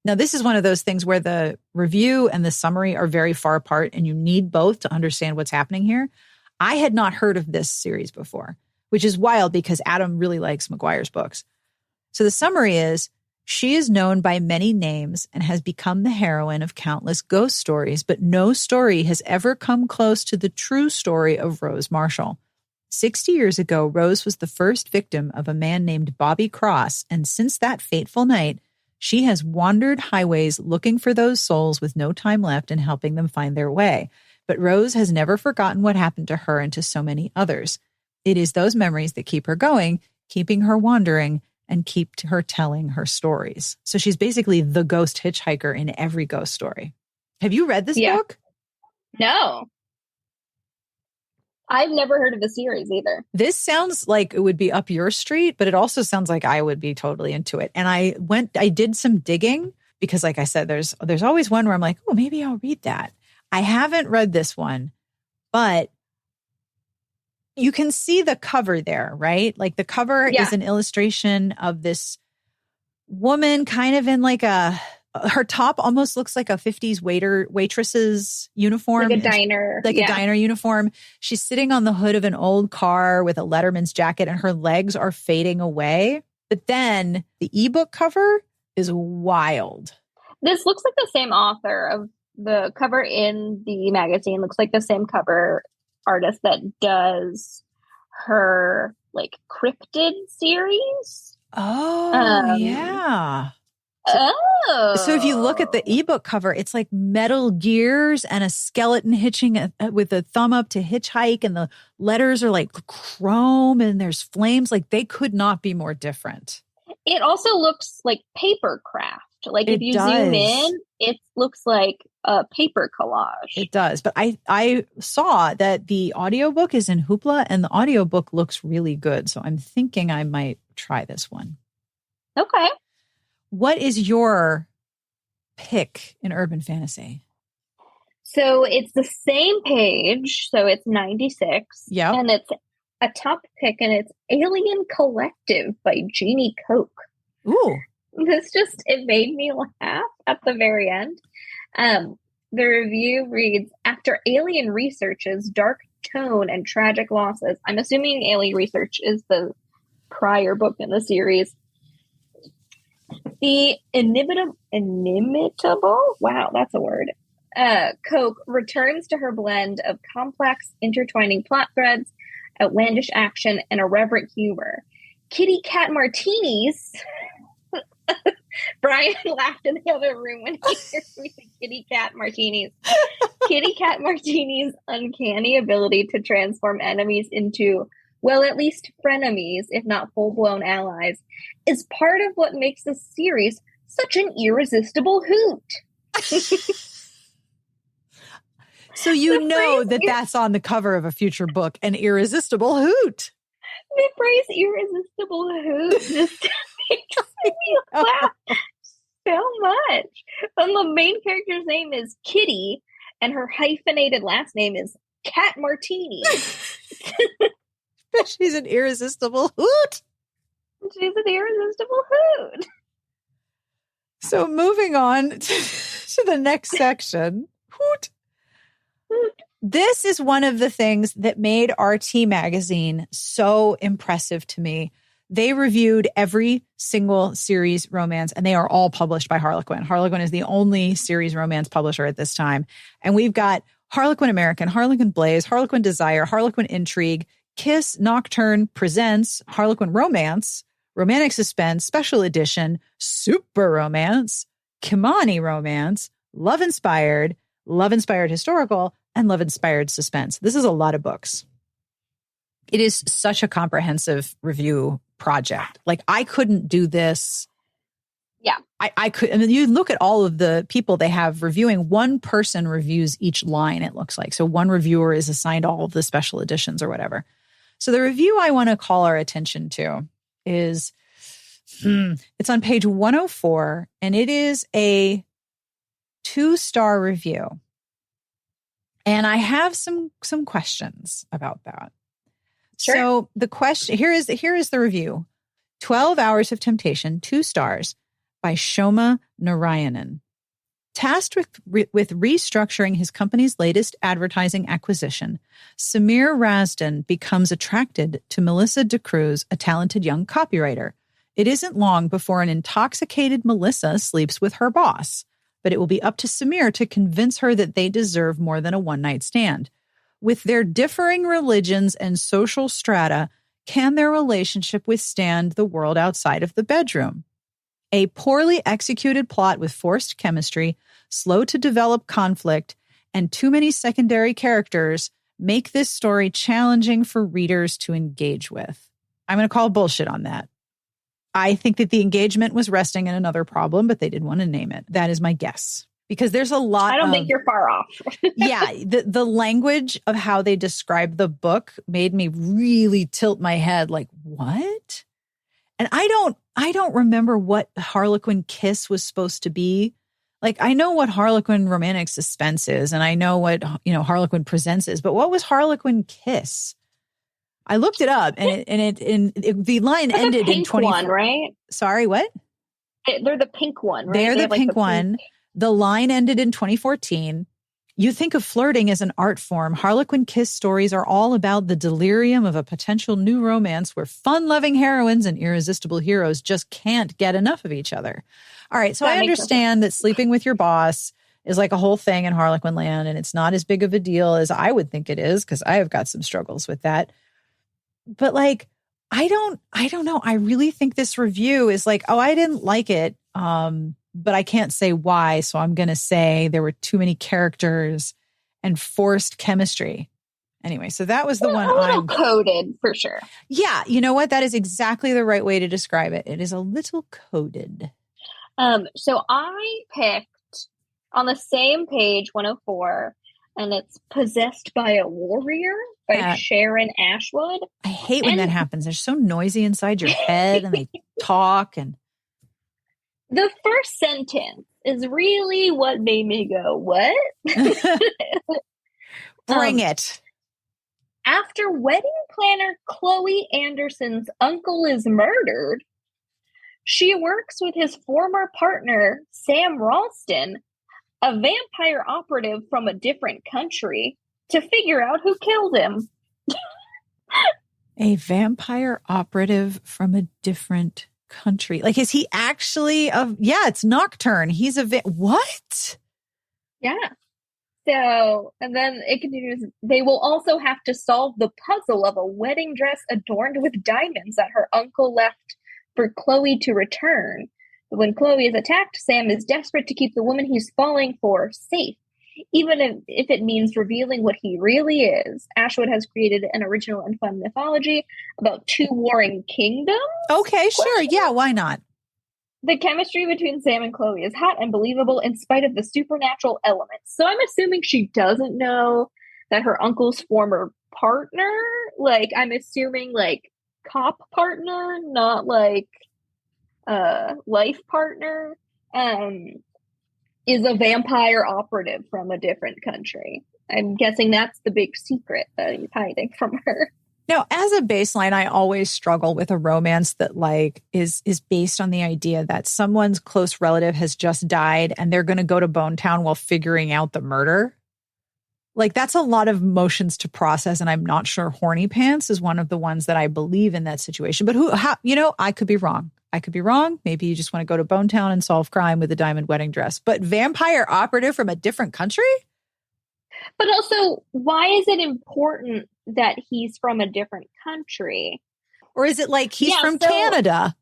Speaker 3: Now, this is one of those things where the review and the summary are very far apart, and you need both to understand what's happening here. I had not heard of this series before, which is wild because Adam really likes McGuire's books. So the summary is, she is known by many names and has become the heroine of countless ghost stories, but no story has ever come close to the true story of Rose Marshall. 60 years ago, Rose was the first victim of a man named Bobby Cross, and since that fateful night, she has wandered highways looking for those souls with no time left and helping them find their way. But Rose has never forgotten what happened to her and to so many others. It is those memories that keep her going, keeping her wandering, and keep her telling her stories. So she's basically the ghost hitchhiker in every ghost story. Have you read this book?
Speaker 4: No. I've never heard of the series either.
Speaker 3: This sounds like it would be up your street, but it also sounds like I would be totally into it. And I did some digging because, like I said, there's always one where I'm like, oh, maybe I'll read that. I haven't read this one, but you can see the cover there, right? Like the cover is an illustration of this woman kind of in like her top almost looks like a 50s waitress's uniform.
Speaker 4: Like a diner.
Speaker 3: A diner uniform. She's sitting on the hood of an old car with a Letterman's jacket and her legs are fading away. But then the ebook cover is wild.
Speaker 4: This looks like the same author of the cover in the magazine. Looks like the same cover artist that does her like cryptid series.
Speaker 3: Oh, yeah. So if you look at the ebook cover, it's like metal gears and a skeleton hitching with a thumb up to hitchhike, and the letters are like chrome and there's flames. Like they could not be more different.
Speaker 4: It also looks like paper craft. Like if you zoom in, it looks like a paper collage.
Speaker 3: It does. But I saw that the audiobook is in Hoopla and the audiobook looks really good. So I'm thinking I might try this one.
Speaker 4: Okay.
Speaker 3: What is your pick in urban fantasy?
Speaker 4: So it's the same page. So it's 96.
Speaker 3: Yeah.
Speaker 4: And it's a top pick, and it's Alien Collective by Jeannie Koch.
Speaker 3: Ooh.
Speaker 4: It made me laugh at the very end. The review reads, after Alien researches dark tone and tragic losses, I'm assuming Alien Research is the prior book in the series, the inimitable, wow, that's a word, Koch returns to her blend of complex, intertwining plot threads, outlandish action, and irreverent humor. Kitty Cat Martinis... Brian laughed in the other room when he heard me say Kitty Cat Martinis. Kitty Cat Martini's uncanny ability to transform enemies into, well, at least frenemies, if not full-blown allies, is part of what makes this series such an irresistible hoot.
Speaker 3: So that's on the cover of a future book, an irresistible hoot.
Speaker 4: The phrase irresistible hoot just makes me laugh so much. And the main character's name is Kitty, and her hyphenated last name is Cat Martini.
Speaker 3: She's an irresistible hoot.
Speaker 4: She's an irresistible hoot.
Speaker 3: So moving on to the next section. Hoot.
Speaker 4: Hoot.
Speaker 3: This is one of the things that made RT Magazine so impressive to me. They reviewed every single series romance, and they are all published by Harlequin. Harlequin is the only series romance publisher at this time. And we've got Harlequin American, Harlequin Blaze, Harlequin Desire, Harlequin Intrigue, Kiss Nocturne Presents, Harlequin Romance, Romantic Suspense, Special Edition, Super Romance, Kimani Romance, Love Inspired Historical, and Love Inspired Suspense. This is a lot of books. It is such a comprehensive review project. Like I couldn't do this.
Speaker 4: Yeah.
Speaker 3: I could. I mean, you look at all of the people they have reviewing. One person reviews each line, it looks like. So one reviewer is assigned all of the special editions or whatever. So the review I want to call our attention to is, it's on page 104, and it is a 2-star review. And I have some questions about that.
Speaker 4: Sure.
Speaker 3: So the question here is the review. 12 Hours of Temptation, 2 stars by Shoma Narayanan. Tasked with restructuring his company's latest advertising acquisition, Samir Rasdan becomes attracted to Melissa DeCruz, a talented young copywriter. It isn't long before an intoxicated Melissa sleeps with her boss, but it will be up to Samir to convince her that they deserve more than a one-night stand. With their differing religions and social strata, can their relationship withstand the world outside of the bedroom? A poorly executed plot with forced chemistry, slow to develop conflict, and too many secondary characters make this story challenging for readers to engage with. I'm going to call bullshit on that. I think that the engagement was resting in another problem, but they didn't want to name it. That is my guess. Because there's a lot
Speaker 4: I don't think you're far off.
Speaker 3: Yeah, the language of how they describe the book made me really tilt my head like, what? And I don't remember what Harlequin kiss was supposed to be. Like, I know what Harlequin romantic suspense is, and I know what, Harlequin presents is, but what was Harlequin kiss? I looked it up, and the line
Speaker 4: That's
Speaker 3: ended
Speaker 4: the pink
Speaker 3: in 20.
Speaker 4: one, right?
Speaker 3: Sorry, what?
Speaker 4: They're the pink one, right?
Speaker 3: They're
Speaker 4: They
Speaker 3: the
Speaker 4: have,
Speaker 3: pink one. The line ended in 2014. You think of flirting as an art form. Harlequin kiss stories are all about the delirium of a potential new romance where fun-loving heroines and irresistible heroes just can't get enough of each other. All right, so I understand that sleeping with your boss is like a whole thing in Harlequin land, and it's not as big of a deal as I would think it is, because I have got some struggles with that. But like, I don't know. I really think this review is like, oh, I didn't like it. But I can't say why. So I'm going to say there were too many characters and forced chemistry. Anyway, so that was the one.
Speaker 4: A little coded for sure.
Speaker 3: Yeah. You know what? That is exactly the right way to describe it. It is a little coded.
Speaker 4: So I picked on the same page, 104, and it's Possessed by a Warrior by Sharon Ashwood.
Speaker 3: I hate when that happens. They're so noisy inside your head and they talk and.
Speaker 4: The first sentence is really what made me go, what?
Speaker 3: Bring it.
Speaker 4: After wedding planner Chloe Anderson's uncle is murdered, she works with his former partner, Sam Ralston, a vampire operative from a different country, to figure out who killed him.
Speaker 3: A vampire operative from a different country. Like, is he actually it's Nocturne. He's what?
Speaker 4: Yeah. So, and then it continues, they will also have to solve the puzzle of a wedding dress adorned with diamonds that her uncle left for Chloe to return. When Chloe is attacked, Sam is desperate to keep the woman he's falling for safe, even if it means revealing what he really is. Ashwood has created an original and fun mythology about two warring kingdoms.
Speaker 3: Okay, sure. Yeah, why not?
Speaker 4: The chemistry between Sam and Chloe is hot and believable in spite of the supernatural elements. So I'm assuming she doesn't know that her uncle's former partner, like, I'm assuming, like, cop partner, not, like, life partner, is a vampire operative from a different country. I'm guessing that's the big secret that he's hiding from her.
Speaker 3: Now, as a baseline, I always struggle with a romance that like is based on the idea that someone's close relative has just died and they're going to go to Bone Town while figuring out the murder. Like, that's a lot of emotions to process, and I'm not sure Horny Pants is one of the ones that I believe in that situation. But I could be wrong. I could be wrong. Maybe you just want to go to Bone Town and solve crime with a diamond wedding dress. But vampire operative from a different country?
Speaker 4: But also, why is it important that he's from a different country?
Speaker 3: Or is it like he's from Canada?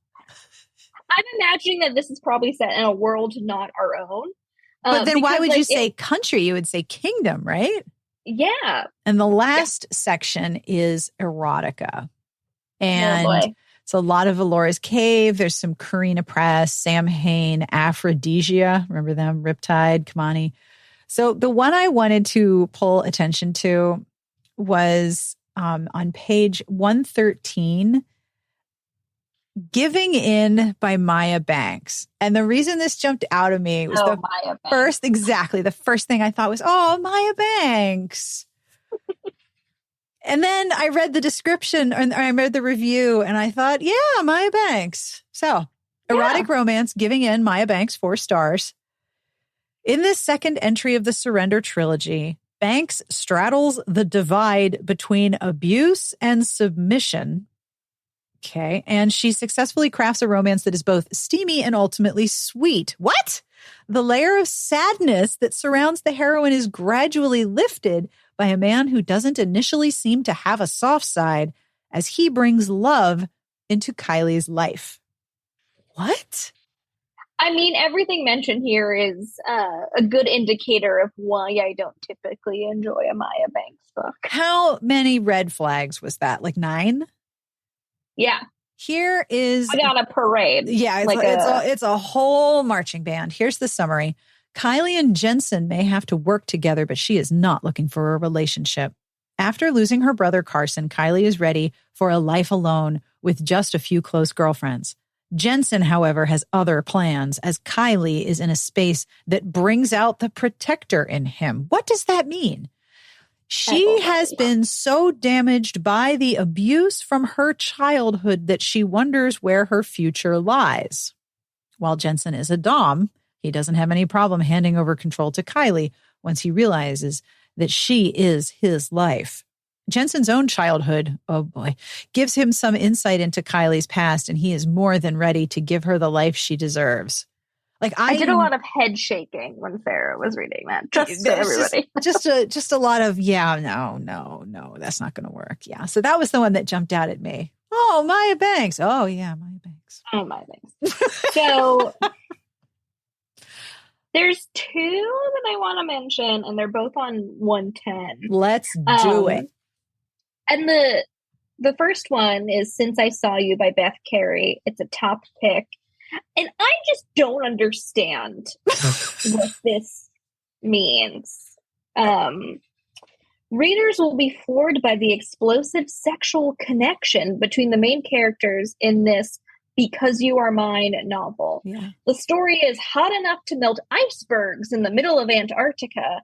Speaker 4: I'm imagining that this is probably set in a world not our own.
Speaker 3: But then why would you say country? You would say kingdom, right?
Speaker 4: Yeah.
Speaker 3: And the last section is erotica. And it's a lot of Alora's Cave. There's some Karina Press, Sam Hain, Aphrodisia. Remember them? Riptide, Kamani. So the one I wanted to pull attention to was on page 113, Giving In by Maya Banks. And the reason this jumped out of me was the first thing I thought was, oh, Maya Banks. And then I read the description and I read the review and I thought, yeah, Maya Banks. So erotic romance, Giving In, Maya Banks, 4 stars. In this second entry of the Surrender trilogy, Banks straddles the divide between abuse and submission. Okay. And she successfully crafts a romance that is both steamy and ultimately sweet. What? The layer of sadness that surrounds the heroine is gradually lifted by a man who doesn't initially seem to have a soft side as he brings love into Kylie's life. What?
Speaker 4: I mean, everything mentioned here is a good indicator of why I don't typically enjoy a Maya Banks book.
Speaker 3: How many red flags was that? Like 9?
Speaker 4: Yeah.
Speaker 3: Here is...
Speaker 4: I got a parade.
Speaker 3: Yeah, it's a whole marching band. Here's the summary. Kylie and Jensen may have to work together, but she is not looking for a relationship. After losing her brother Carson, Kylie is ready for a life alone with just a few close girlfriends. Jensen, however, has other plans as Kylie is in a space that brings out the protector in him. What does that mean? She has been so damaged by the abuse from her childhood that she wonders where her future lies. While Jensen is a dom, he doesn't have any problem handing over control to Kylie once he realizes that she is his life. Jensen's own childhood, oh boy, gives him some insight into Kylie's past, and he is more than ready to give her the life she deserves. Like
Speaker 4: I did a lot of head shaking when Sarah was reading that, just to everybody.
Speaker 3: just a lot of, no, that's not going to work. Yeah. So that was the one that jumped out at me. Oh, Maya Banks. Oh, yeah, Maya Banks.
Speaker 4: Oh, Maya Banks. So there's 2 that I want to mention, and they're both on 110.
Speaker 3: Let's do it.
Speaker 4: And the first one is Since I Saw You by Beth Carey. It's a top pick. And I just don't understand what this means. Readers will be floored by the explosive sexual connection between the main characters in this Because You Are Mine novel.
Speaker 3: Yeah.
Speaker 4: The story is hot enough to melt icebergs in the middle of Antarctica.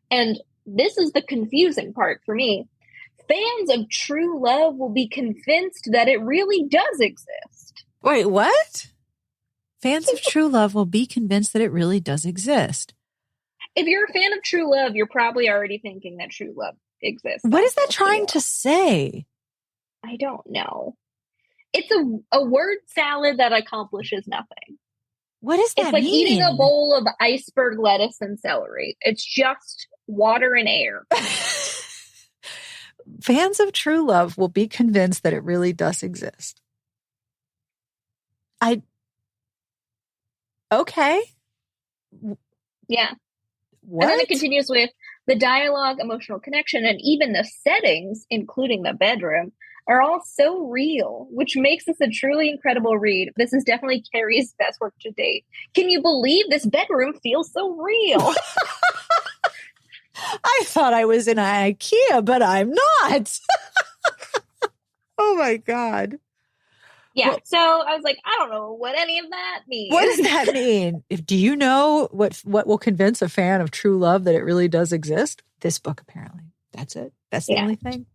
Speaker 4: And this is the confusing part for me. Fans of true love will be convinced that it really does exist.
Speaker 3: Wait, what? Fans of true love will be convinced that it really does exist.
Speaker 4: If you're a fan of true love, you're probably already thinking that true love exists.
Speaker 3: What is that trying to say?
Speaker 4: I don't know. It's a word salad that accomplishes nothing.
Speaker 3: What does that mean?
Speaker 4: It's like eating a bowl of iceberg lettuce and celery. It's just water and air.
Speaker 3: Fans of true love will be convinced that it really does exist. Okay.
Speaker 4: Yeah.
Speaker 3: What?
Speaker 4: And then it continues with the dialogue, emotional connection, and even the settings, including the bedroom, are all so real, which makes this a truly incredible read. This is definitely Carrie's best work to date. Can you believe this bedroom feels so real?
Speaker 3: I thought I was in IKEA, but I'm not. Oh my God.
Speaker 4: Yeah. Well, so I was like, I don't know what any of that means.
Speaker 3: What does that mean? Do you know what will convince a fan of true love that it really does exist? This book, apparently. That's it. That's the only thing.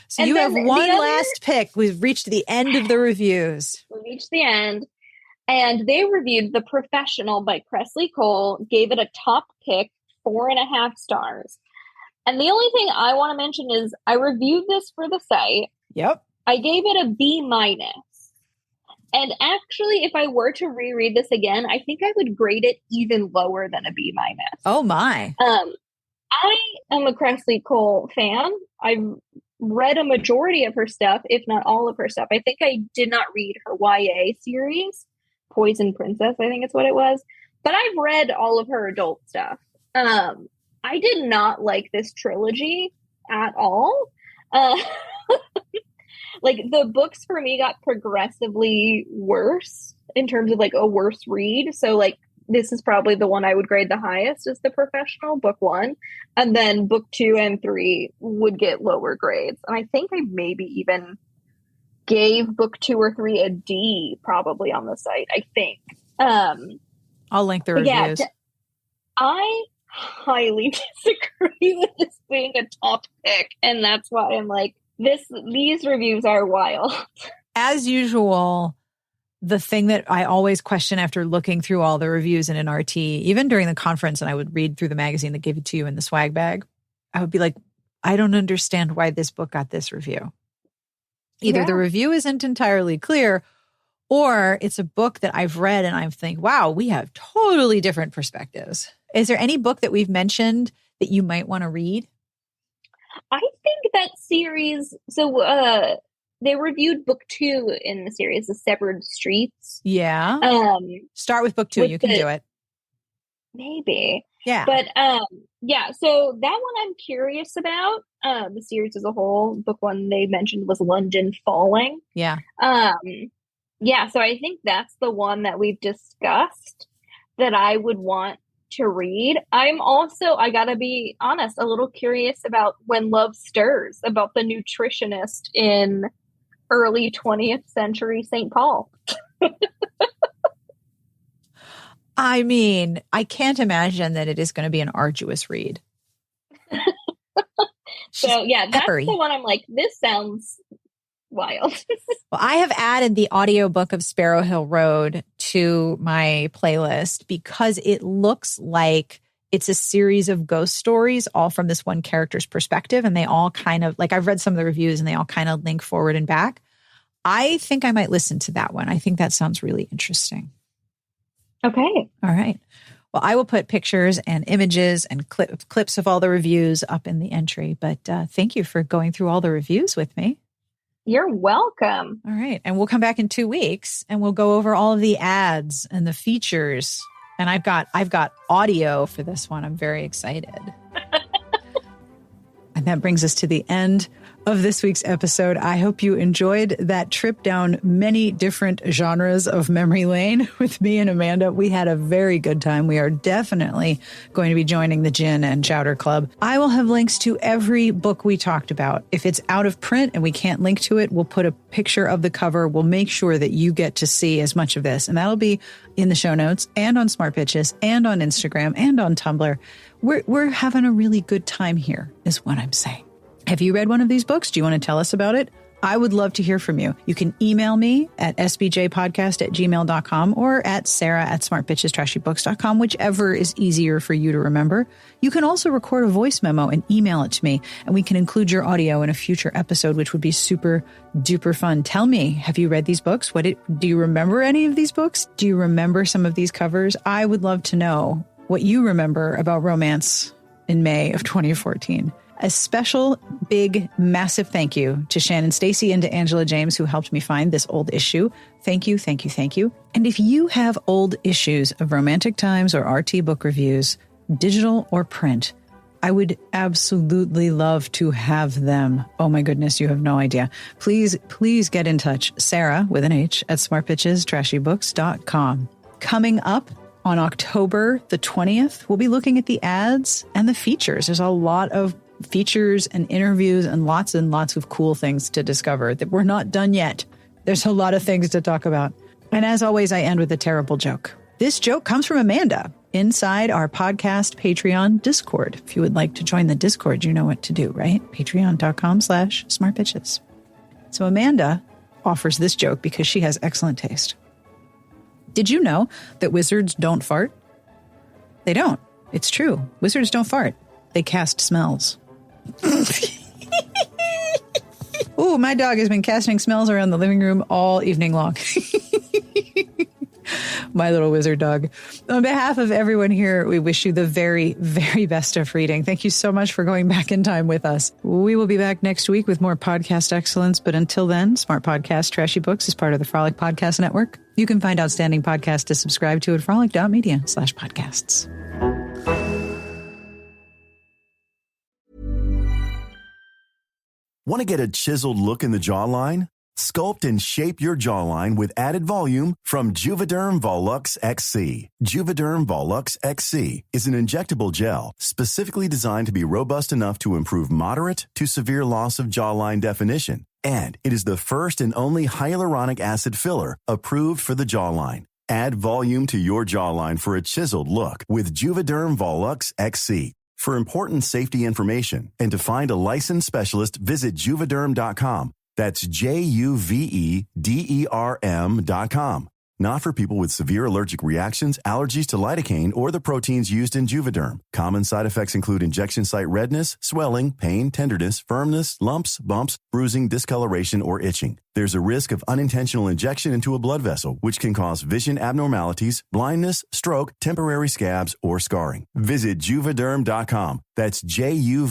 Speaker 3: So and you have one last pick. We've reached the end of the reviews.
Speaker 4: We reached the end. And they reviewed The Professional by Presley Cole, gave it a top pick, 4.5 stars. And the only thing I want to mention is I reviewed this for the site.
Speaker 3: Yep.
Speaker 4: I gave it a B-. And actually, if I were to reread this again, I think I would grade it even lower than a B-.
Speaker 3: Oh my.
Speaker 4: I am a Presley Cole fan. I've read a majority of her stuff, if not all of her stuff. I think I did not read her YA series, Poison Princess, I think it's what it was. But I've read all of her adult stuff. I did not like this trilogy at all. Like, the books for me got progressively worse in terms of, like, a worse read. So, like, this is probably the one I would grade the highest is The Professional, book 1. And then book 2 and 3 would get lower grades. And I think I maybe even gave book 2 or 3 a D probably on the site, I think.
Speaker 3: I'll link the reviews.
Speaker 4: Yeah, I highly disagree with this being a top pick. And that's why I'm like, these reviews are wild.
Speaker 3: As usual, the thing that I always question after looking through all the reviews in an RT, even during the conference, and I would read through the magazine that gave it to you in the swag bag, I would be like, I don't understand why this book got this review. Either the review isn't entirely clear, or it's a book that I've read and I think, wow, we have totally different perspectives. Is there any book that we've mentioned that you might want to read?
Speaker 4: I think that series, so they reviewed book 2 in the series, The Severed Streets.
Speaker 3: Yeah. Start with book 2. You can do it.
Speaker 4: Maybe.
Speaker 3: Yeah.
Speaker 4: But yeah, so that one I'm curious about. The series as a whole. Book 1 they mentioned was London Falling.
Speaker 3: Yeah.
Speaker 4: Yeah, so I think that's the one that we've discussed that I would want to read. I'm also, I gotta be honest, a little curious about When Love Stirs, about the nutritionist in early 20th century St. Paul.
Speaker 3: I mean, I can't imagine that it is going to be an arduous read.
Speaker 4: So yeah, that's
Speaker 3: peppery.
Speaker 4: the one I'm like, this sounds wild.
Speaker 3: Well, I have added the audiobook of Sparrow Hill Road to my playlist because it looks like it's a series of ghost stories, all from this one character's perspective. And they all kind of, like, I've read some of the reviews and they all kind of link forward and back. I think I might listen to that one. I think that sounds really interesting.
Speaker 4: Okay.
Speaker 3: All right. Well, I will put pictures and images and clips of all the reviews up in the entry. But thank you for going through all the reviews with me.
Speaker 4: You're welcome.
Speaker 3: All right. And we'll come back in 2 weeks and we'll go over all of the ads and the features. And I've got audio for this one. I'm very excited. And that brings us to the end of this week's episode. I hope you enjoyed that trip down many different genres of memory lane with me and Amanda. We had a very good time. We are definitely going to be joining the Gin and Chowder Club. I will have links to every book we talked about. If it's out of print and we can't link to it, we'll put a picture of the cover. We'll make sure that you get to see as much of this. And that'll be in the show notes and on Smart Pitches and on Instagram and on Tumblr. We're having a really good time here, is what I'm saying. Have you read one of these books? Do you want to tell us about it? I would love to hear from you. You can email me at sbjpodcast@gmail.com or at sarah@smartbitchestrashybooks.com, whichever is easier for you to remember. You can also record a voice memo and email it to me, and we can include your audio in a future episode, which would be super duper fun. Tell me, have you read these books? Do you remember any of these books? Do you remember some of these covers? I would love to know what you remember about romance in May of 2014. A special, big, massive thank you to Shannon Stacy and to Angela James, who helped me find this old issue. Thank you, thank you, thank you. And if you have old issues of Romantic Times or RT book reviews, digital or print, I would absolutely love to have them. Oh my goodness, you have no idea. Please get in touch. Sarah, with an H, at smartbitchestrashybooks.com. Coming up on October the 20th, we'll be looking at the ads and the features. There's a lot of features and interviews and lots of cool things to discover that we're not done yet. There's a lot of things to talk about. And as always, I end with a terrible joke. This joke comes from Amanda inside our podcast Patreon Discord. If you would like to join the Discord, you know what to do, right? Patreon.com/smartbitches. So Amanda offers this joke because she has excellent taste. Did you know that wizards don't fart? They don't. It's true. Wizards don't fart. They cast smells. Ooh, my dog has been casting smells around the living room all evening long. My little wizard dog. On behalf of everyone here, we wish you the very, very best of reading. Thank you so much for going back in time with us. We will be back next week with more podcast excellence. But until then, Smart Podcast Trashy Books is part of the Frolic Podcast Network. You can find outstanding podcasts to subscribe to at frolic.media/podcasts.
Speaker 5: Want to get a chiseled look in the jawline? Sculpt and shape your jawline with added volume from Juvederm Volux XC. Juvederm Volux XC is an injectable gel specifically designed to be robust enough to improve moderate to severe loss of jawline definition. And it is the first and only hyaluronic acid filler approved for the jawline. Add volume to your jawline for a chiseled look with Juvederm Volux XC. For important safety information and to find a licensed specialist, visit Juvederm.com That's JUVEDERM.com. Not for people with severe allergic reactions, allergies to lidocaine, or the proteins used in Juvederm. Common side effects include injection site redness, swelling, pain, tenderness, firmness, lumps, bumps, bruising, discoloration, or itching. There's a risk of unintentional injection into a blood vessel, which can cause vision abnormalities, blindness, stroke, temporary scabs, or scarring. Visit Juvederm.com. That's JUVEDERM.com.